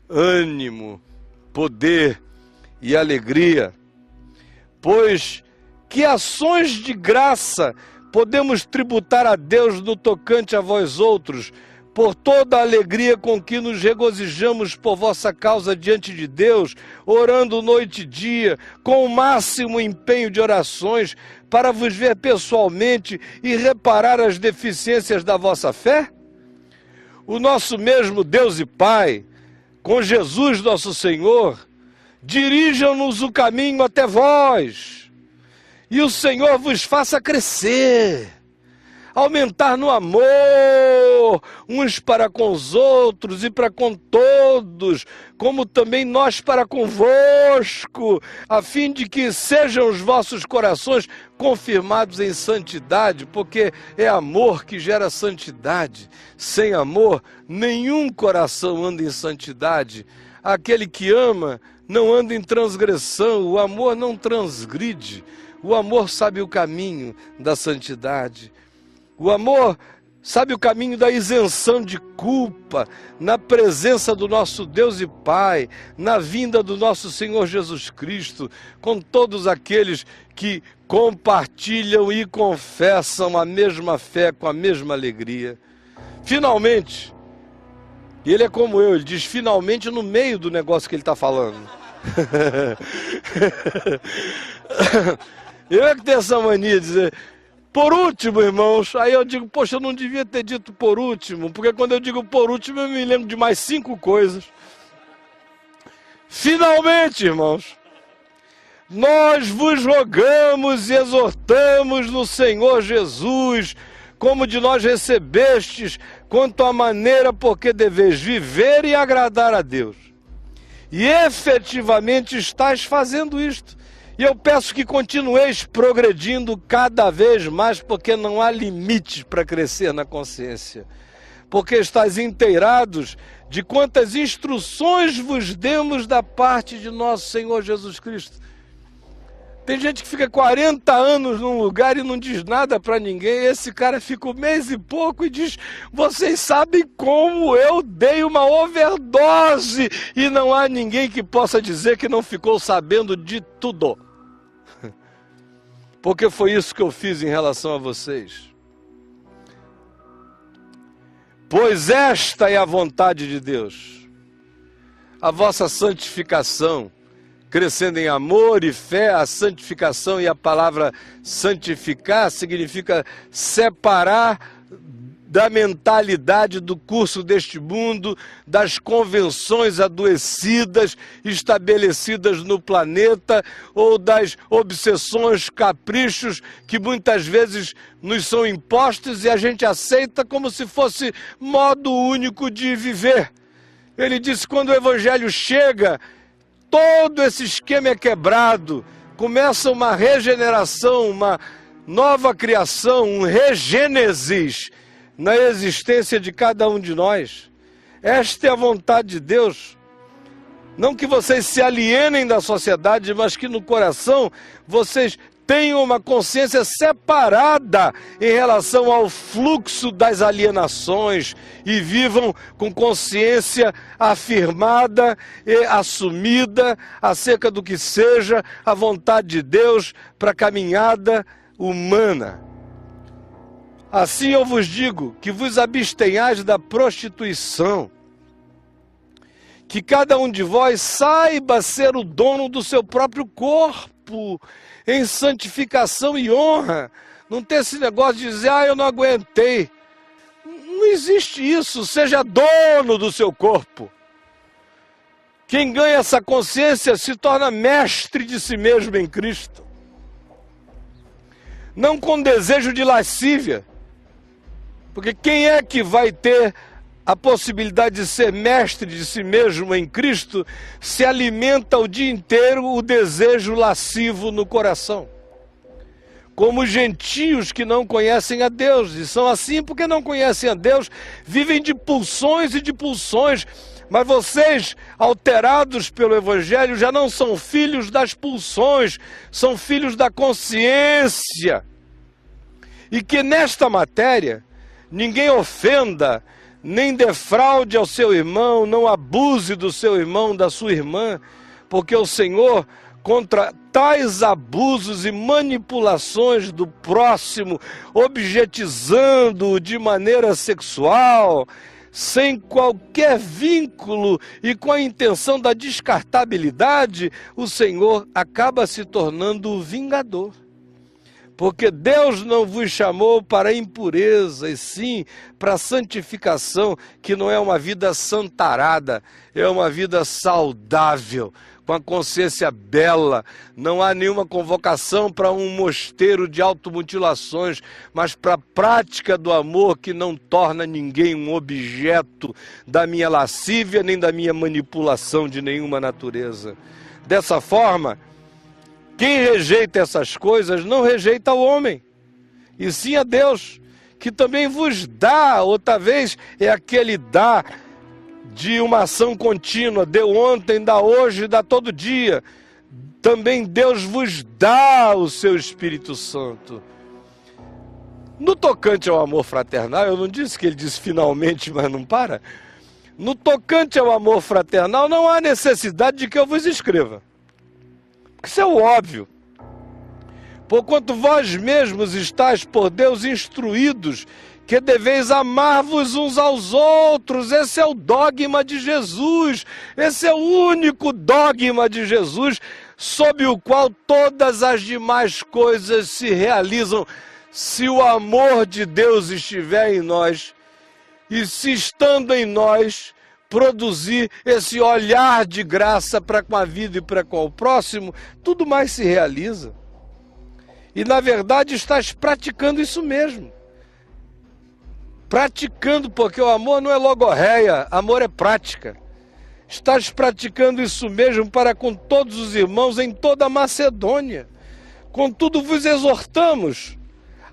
ânimo, poder e alegria. Pois que ações de graça podemos tributar a Deus no tocante a vós outros, por toda a alegria com que nos regozijamos por vossa causa diante de Deus, orando noite e dia, com o máximo empenho de orações, para vos ver pessoalmente e reparar as deficiências da vossa fé? O nosso mesmo Deus e Pai, com Jesus nosso Senhor, dirijam-nos o caminho até vós, e o Senhor vos faça crescer, aumentar no amor, uns para com os outros e para com todos, como também nós para convosco, a fim de que sejam os vossos corações confirmados em santidade, porque é amor que gera santidade. Sem amor, nenhum coração anda em santidade. Aquele que ama não anda em transgressão, o amor não transgride, o amor sabe o caminho da santidade. O amor Sabe, o caminho da isenção de culpa, na presença do nosso Deus e Pai, na vinda do nosso Senhor Jesus Cristo, com todos aqueles que compartilham e confessam a mesma fé com a mesma alegria. Finalmente, e ele é como eu, ele diz finalmente no meio do negócio que ele está falando. Eu é que tenho essa mania de dizer, por último, irmãos, aí eu digo, poxa, eu não devia ter dito por último, porque quando eu digo por último, eu me lembro de mais 5 coisas. Finalmente, irmãos, nós vos rogamos e exortamos no Senhor Jesus, como de nós recebestes, quanto à maneira por que deveis viver e agradar a Deus. E efetivamente estáis fazendo isto. E eu peço que continueis progredindo cada vez mais, porque não há limites para crescer na consciência. Porque estáis inteirados de quantas instruções vos demos da parte de nosso Senhor Jesus Cristo. Tem gente que fica 40 anos num lugar e não diz nada para ninguém. Esse cara fica 1 mês e pouco e diz, vocês sabem como eu dei uma overdose. E não há ninguém que possa dizer que não ficou sabendo de tudo. Porque foi isso que eu fiz em relação a vocês. Pois esta é a vontade de Deus, a vossa santificação, crescendo em amor e fé. A santificação, e a palavra santificar significa separar da mentalidade do curso deste mundo, das convenções adoecidas estabelecidas no planeta, ou das obsessões, caprichos que muitas vezes nos são impostos e a gente aceita como se fosse modo único de viver. Ele disse, quando o evangelho chega, todo esse esquema é quebrado, começa uma regeneração, uma nova criação, um regênesis na existência de cada um de nós. Esta é a vontade de Deus. Não que vocês se alienem da sociedade, mas que no coração vocês tenham uma consciência separada em relação ao fluxo das alienações e vivam com consciência afirmada e assumida acerca do que seja a vontade de Deus para a caminhada humana. Assim eu vos digo, que vos abstenhais da prostituição, que cada um de vós saiba ser o dono do seu próprio corpo, em santificação e honra. Não tem esse negócio de dizer, eu não aguentei. Não existe isso, seja dono do seu corpo. Quem ganha essa consciência se torna mestre de si mesmo em Cristo. Não com desejo de lascívia, porque quem é que vai ter a possibilidade de ser mestre de si mesmo em Cristo se alimenta o dia inteiro o desejo lascivo no coração? Como os gentios que não conhecem a Deus, e são assim porque não conhecem a Deus, vivem de pulsões e de pulsões, mas vocês, alterados pelo Evangelho, já não são filhos das pulsões, são filhos da consciência. E que nesta matéria ninguém ofenda, nem defraude ao seu irmão, não abuse do seu irmão, da sua irmã, porque o Senhor, contra tais abusos e manipulações do próximo, objetizando-o de maneira sexual, sem qualquer vínculo e com a intenção da descartabilidade, o Senhor acaba se tornando o vingador. Porque Deus não vos chamou para a impureza, e sim para a santificação, que não é uma vida santarada, é uma vida saudável, com a consciência bela. Não há nenhuma convocação para um mosteiro de automutilações, mas para a prática do amor que não torna ninguém um objeto da minha lascívia, nem da minha manipulação de nenhuma natureza. Dessa forma, quem rejeita essas coisas não rejeita o homem, e sim a Deus, que também vos dá. Outra vez é aquele dá de uma ação contínua, deu ontem, dá hoje, dá todo dia. Também Deus vos dá o seu Espírito Santo. No tocante ao amor fraternal, eu não disse que ele disse finalmente, mas não para. No tocante ao amor fraternal, não há necessidade de que eu vos escreva. Isso é o óbvio. Porquanto vós mesmos estáis por Deus instruídos que deveis amar-vos uns aos outros. Esse é o dogma de Jesus. Esse é o único dogma de Jesus, sob o qual todas as demais coisas se realizam. Se o amor de Deus estiver em nós, e se estando em nós, produzir esse olhar de graça para com a vida e para com o próximo, tudo mais se realiza. E na verdade estás praticando isso mesmo. Praticando, porque o amor não é logorreia, amor é prática. Estás praticando isso mesmo para com todos os irmãos em toda a Macedônia. Contudo vos exortamos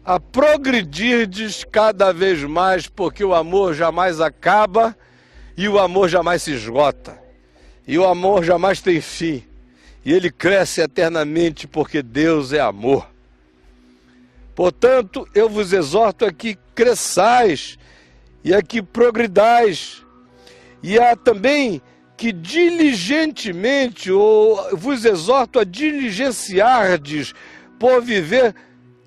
a progredirdes cada vez mais, porque o amor jamais acaba e o amor jamais se esgota. E o amor jamais tem fim. E ele cresce eternamente, porque Deus é amor. Portanto, eu vos exorto a que cresçais e a que progridais, e a também que diligentemente, ou vos exorto a diligenciardes por viver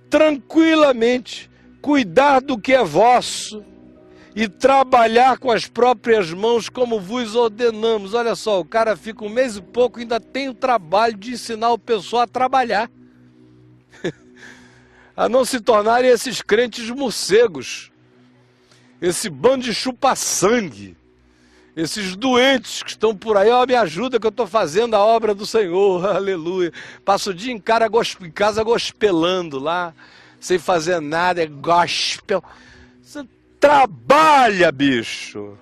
tranquilamente, cuidar do que é vosso e trabalhar com as próprias mãos como vos ordenamos. Olha só, o cara fica um mês e pouco e ainda tem o trabalho de ensinar o pessoal a trabalhar. A não se tornarem esses crentes morcegos, esse bando de chupa-sangue, esses doentes que estão por aí. Ó, me ajuda que eu estou fazendo a obra do Senhor, aleluia. Passo o dia em casa gospelando lá, sem fazer nada, é gospel. Você trabalha, bicho,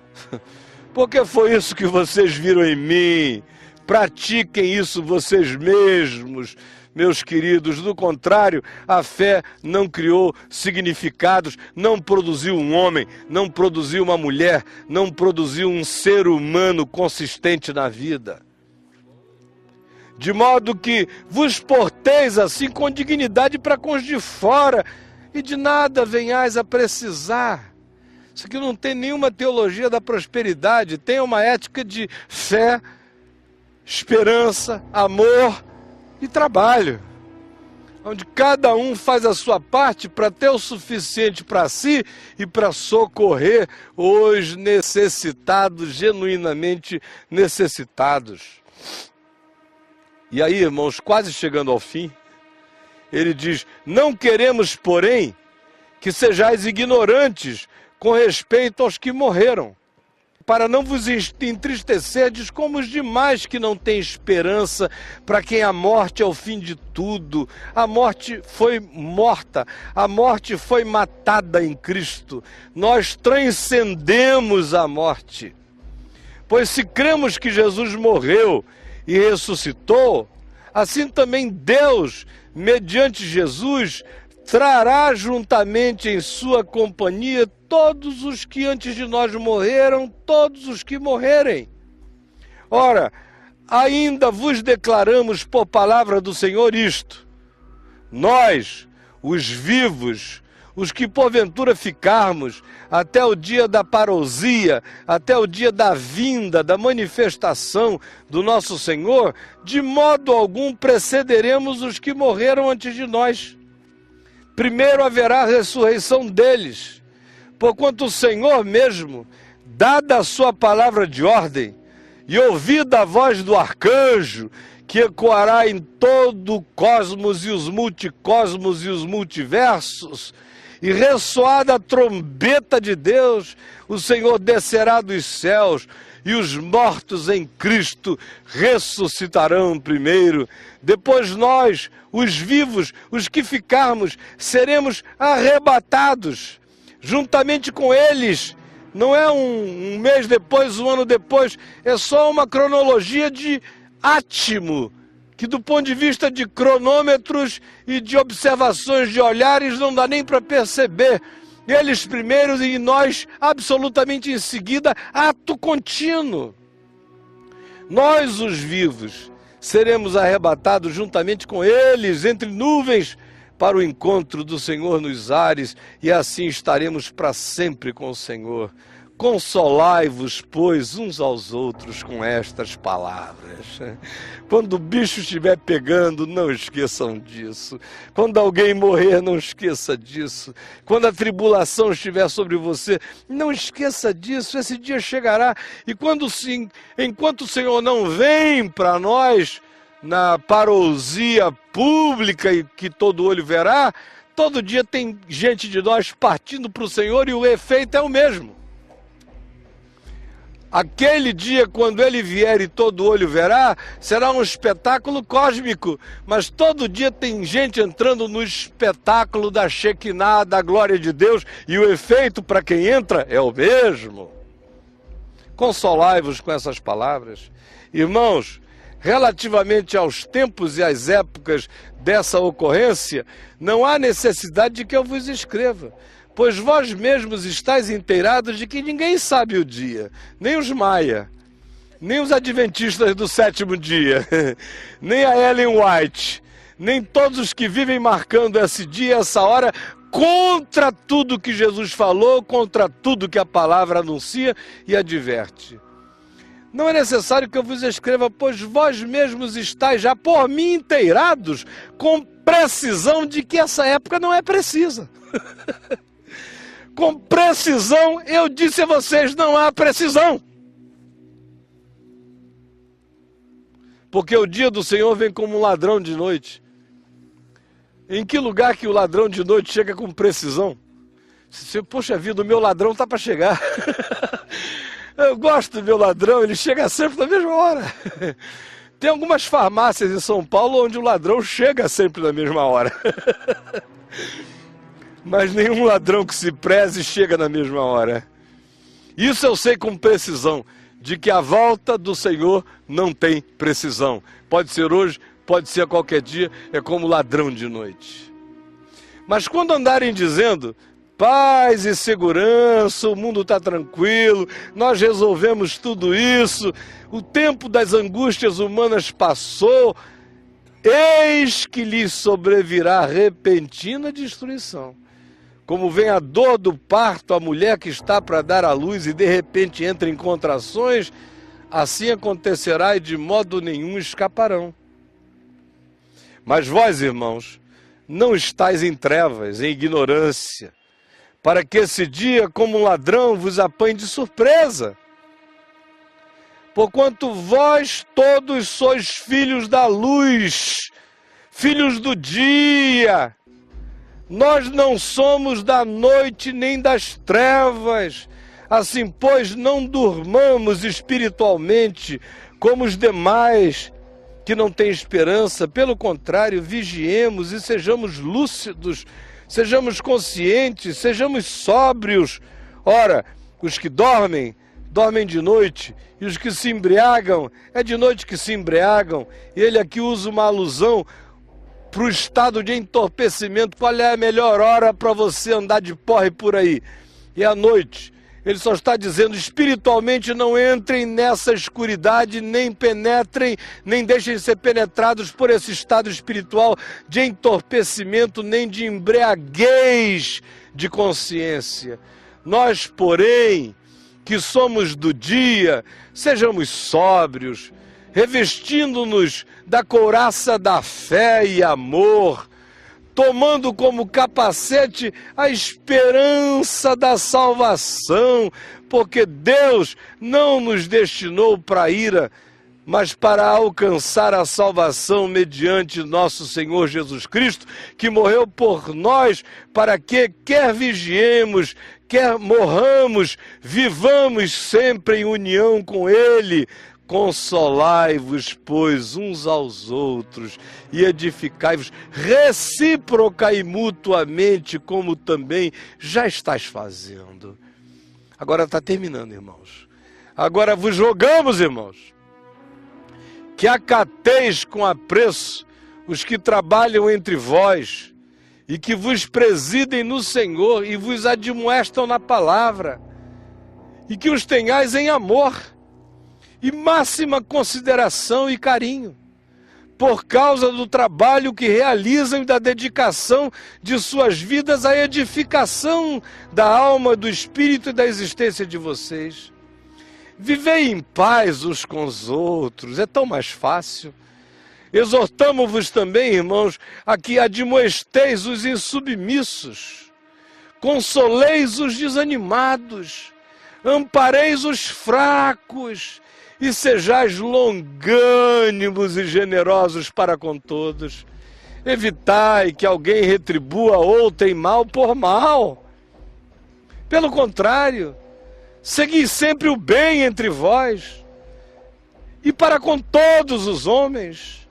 porque foi isso que vocês viram em mim. Pratiquem isso vocês mesmos, meus queridos. Do contrário, a fé não criou significados, não produziu um homem, não produziu uma mulher, não produziu um ser humano consistente na vida. De modo que vos porteis assim com dignidade para com os de fora, e de nada venhais a precisar. Isso aqui não tem nenhuma teologia da prosperidade, tem uma ética de fé, esperança, amor e trabalho, onde cada um faz a sua parte para ter o suficiente para si e para socorrer os necessitados, genuinamente necessitados. E aí, irmãos, quase chegando ao fim, ele diz: não queremos, porém, que sejais ignorantes com respeito aos que morreram, para não vos entristecerdes como os demais que não têm esperança, para quem a morte é o fim de tudo. A morte foi morta, a morte foi matada em Cristo. Nós transcendemos a morte. Pois se cremos que Jesus morreu e ressuscitou, assim também Deus, mediante Jesus, trará juntamente em sua companhia todos os que antes de nós morreram, todos os que morrerem. Ora, ainda vos declaramos por palavra do Senhor isto: nós, os vivos, os que porventura ficarmos até o dia da parousia, até o dia da vinda, da manifestação do nosso Senhor, de modo algum precederemos os que morreram antes de nós. Primeiro haverá a ressurreição deles, porquanto o Senhor mesmo, dada a sua palavra de ordem, e ouvida a voz do arcanjo, que ecoará em todo o cosmos e os multicosmos e os multiversos, e ressoada a trombeta de Deus, o Senhor descerá dos céus, e os mortos em Cristo ressuscitarão primeiro. Depois nós, os vivos, os que ficarmos, seremos arrebatados juntamente com eles. Não é um mês depois, um ano depois, é só uma cronologia de átimo, que do ponto de vista de cronômetros e de observações de olhares não dá nem para perceber. Eles primeiros e nós absolutamente em seguida, ato contínuo. Nós, os vivos, seremos arrebatados juntamente com eles entre nuvens para o encontro do Senhor nos ares, e assim estaremos para sempre com o Senhor. Consolai-vos, pois, uns aos outros com estas palavras. Quando o bicho estiver pegando, não esqueçam disso. Quando alguém morrer, não esqueça disso. Quando a tribulação estiver sobre você, não esqueça disso. Esse dia chegará. E enquanto o Senhor não vem para nós, na parousia pública e que todo olho verá, todo dia tem gente de nós partindo para o Senhor e o efeito é o mesmo. Aquele dia, quando ele vier e todo olho verá, será um espetáculo cósmico, mas todo dia tem gente entrando no espetáculo da Shekinah, da glória de Deus, e o efeito para quem entra é o mesmo. Consolai-vos com essas palavras. Irmãos, relativamente aos tempos e às épocas dessa ocorrência, não há necessidade de que eu vos escreva, pois vós mesmos estáis inteirados de que ninguém sabe o dia, nem os maia, nem os adventistas do sétimo dia, nem a Ellen White, nem todos os que vivem marcando esse dia, essa hora, contra tudo que Jesus falou, contra tudo que a palavra anuncia e adverte. Não é necessário que eu vos escreva, pois vós mesmos estáis já por mim inteirados com precisão de que essa época não é precisa. Com precisão, eu disse a vocês, não há precisão. Porque o dia do Senhor vem como um ladrão de noite. Em que lugar que o ladrão de noite chega com precisão? Poxa vida, o meu ladrão está para chegar. Eu gosto do meu ladrão, ele chega sempre na mesma hora. Tem algumas farmácias em São Paulo onde o ladrão chega sempre na mesma hora. Mas nenhum ladrão que se preze chega na mesma hora. Isso eu sei com precisão, de que a volta do Senhor não tem precisão. Pode ser hoje, pode ser a qualquer dia, é como ladrão de noite. Mas quando andarem dizendo paz e segurança, o mundo está tranquilo, nós resolvemos tudo isso, o tempo das angústias humanas passou, eis que lhes sobrevirá repentina destruição. Como vem a dor do parto, a mulher que está para dar à luz e de repente entra em contrações, assim acontecerá e de modo nenhum escaparão. Mas vós, irmãos, não estáis em trevas, em ignorância, para que esse dia, como um ladrão, vos apanhe de surpresa. Porquanto vós todos sois filhos da luz, filhos do dia. Nós não somos da noite nem das trevas. Assim, pois, não durmamos espiritualmente como os demais que não têm esperança. Pelo contrário, vigiemos e sejamos lúcidos, sejamos conscientes, sejamos sóbrios. Ora, os que dormem, dormem de noite, e os que se embriagam, é de noite que se embriagam. E ele aqui usa uma alusão para o estado de entorpecimento. Qual é a melhor hora para você andar de porre por aí? É à noite. Ele só está dizendo, espiritualmente não entrem nessa escuridade, nem penetrem, nem deixem ser penetrados por esse estado espiritual de entorpecimento, nem de embriaguez de consciência. Nós, porém, que somos do dia, sejamos sóbrios, revestindo-nos da couraça da fé e amor, tomando como capacete a esperança da salvação, porque Deus não nos destinou para a ira, mas para alcançar a salvação mediante nosso Senhor Jesus Cristo, que morreu por nós, para que, quer vigiemos, quer morramos, vivamos sempre em união com Ele. Consolai-vos, pois, uns aos outros e edificai-vos recíproca e mutuamente, como também já estáis fazendo. Agora está terminando, irmãos. Agora vos rogamos, irmãos, que acateis com apreço os que trabalham entre vós e que vos presidem no Senhor e vos admoestam na palavra, e que os tenhais em amor e máxima consideração e carinho, por causa do trabalho que realizam e da dedicação de suas vidas à edificação da alma, do espírito e da existência de vocês. Vivei em paz uns com os outros, é tão mais fácil. Exortamo-vos também, irmãos, a que admoesteis os insubmissos, consoleis os desanimados, ampareis os fracos e sejais longânimos e generosos para com todos. Evitai que alguém retribua outrem mal por mal. Pelo contrário, segui sempre o bem entre vós e para com todos os homens.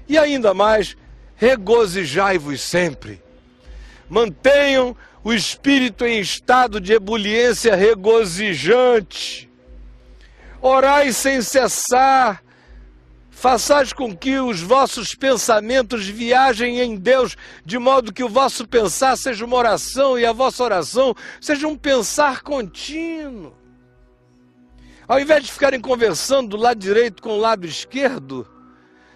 E ainda mais, regozijai-vos sempre. Mantenham o espírito em estado de ebuliência regozijante. Orai sem cessar. Façais com que os vossos pensamentos viajem em Deus, de modo que o vosso pensar seja uma oração e a vossa oração seja um pensar contínuo. Ao invés de ficarem conversando do lado direito com o lado esquerdo,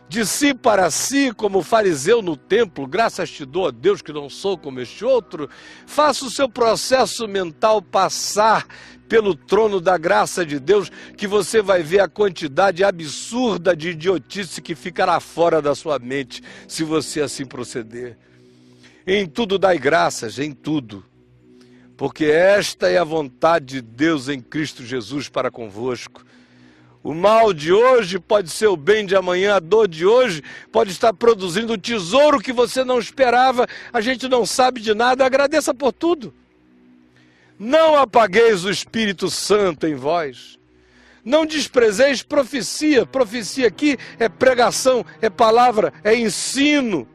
de si para si, como o fariseu no templo, graças te dou a Deus que não sou como este outro, faça o seu processo mental passar pelo trono da graça de Deus, que você vai ver a quantidade absurda de idiotice que ficará fora da sua mente, se você assim proceder. Em tudo dai graças, em tudo, porque esta é a vontade de Deus em Cristo Jesus para convosco. O mal de hoje pode ser o bem de amanhã, a dor de hoje pode estar produzindo o tesouro que você não esperava, a gente não sabe de nada, agradeça por tudo. Não apagueis o Espírito Santo em vós. Não desprezeis profecia. Profecia aqui é pregação, é palavra, é ensino.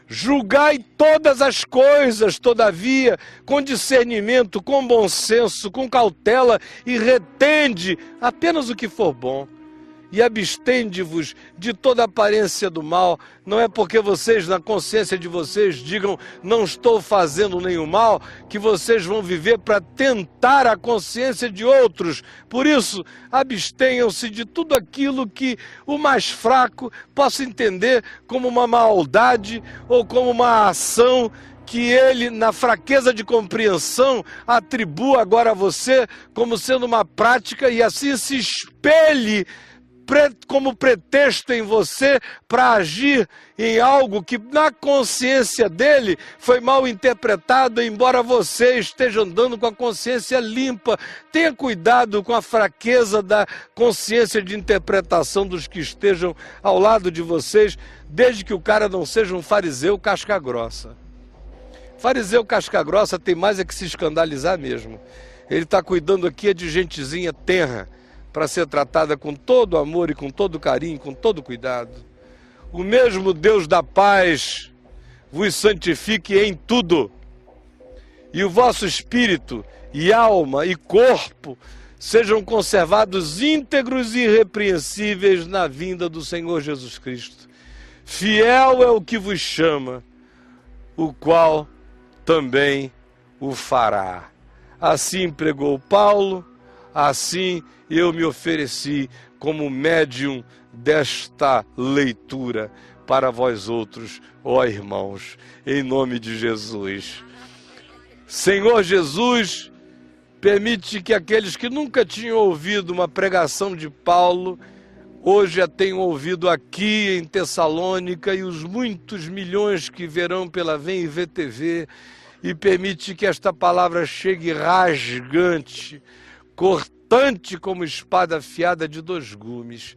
Julgai todas as coisas, todavia, com discernimento, com bom senso, com cautela, e retende apenas o que for bom. E abstende-vos de toda aparência do mal. Não é porque vocês, na consciência de vocês, digam, não estou fazendo nenhum mal, que vocês vão viver para tentar a consciência de outros. Por isso, abstenham-se de tudo aquilo que o mais fraco possa entender como uma maldade ou como uma ação que ele, na fraqueza de compreensão, atribua agora a você como sendo uma prática e assim se espelhe como pretexto em você para agir em algo que na consciência dele foi mal interpretado, embora você esteja andando com a consciência limpa. Tenha cuidado com a fraqueza da consciência de interpretação dos que estejam ao lado de vocês, desde que o cara não seja um fariseu casca grossa. Fariseu casca grossa tem mais é que se escandalizar mesmo. Ele está cuidando aqui de gentezinha tenra, para ser tratada com todo amor e com todo carinho, com todo cuidado. O mesmo Deus da paz vos santifique em tudo, e o vosso espírito e alma e corpo sejam conservados íntegros e irrepreensíveis na vinda do Senhor Jesus Cristo. Fiel é o que vos chama, o qual também o fará. Assim pregou Paulo, assim eu me ofereci como médium desta leitura para vós outros, ó irmãos, em nome de Jesus. Senhor Jesus, permite que aqueles que nunca tinham ouvido uma pregação de Paulo, hoje a tenham ouvido aqui em Tessalônica, e os muitos milhões que verão pela Vem e Vê TV, e permite que esta palavra chegue rasgante, cortante como espada afiada de 2 gumes,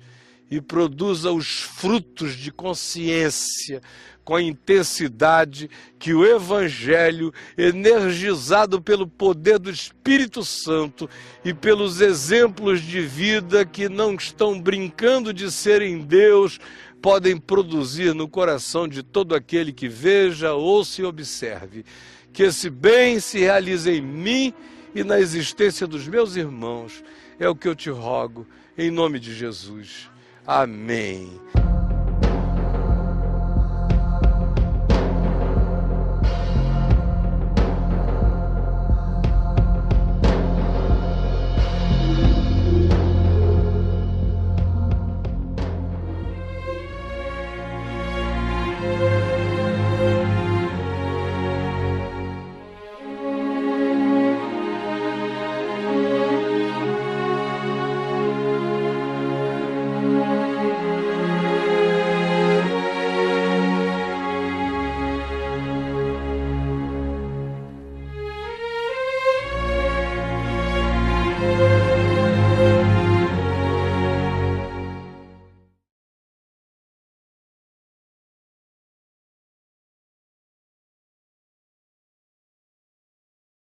e produza os frutos de consciência com a intensidade que o Evangelho, energizado pelo poder do Espírito Santo e pelos exemplos de vida que não estão brincando de serem Deus, podem produzir no coração de todo aquele que veja, ouça e observe. Que esse bem se realize em mim e na existência dos meus irmãos, é o que eu te rogo, em nome de Jesus. Amém.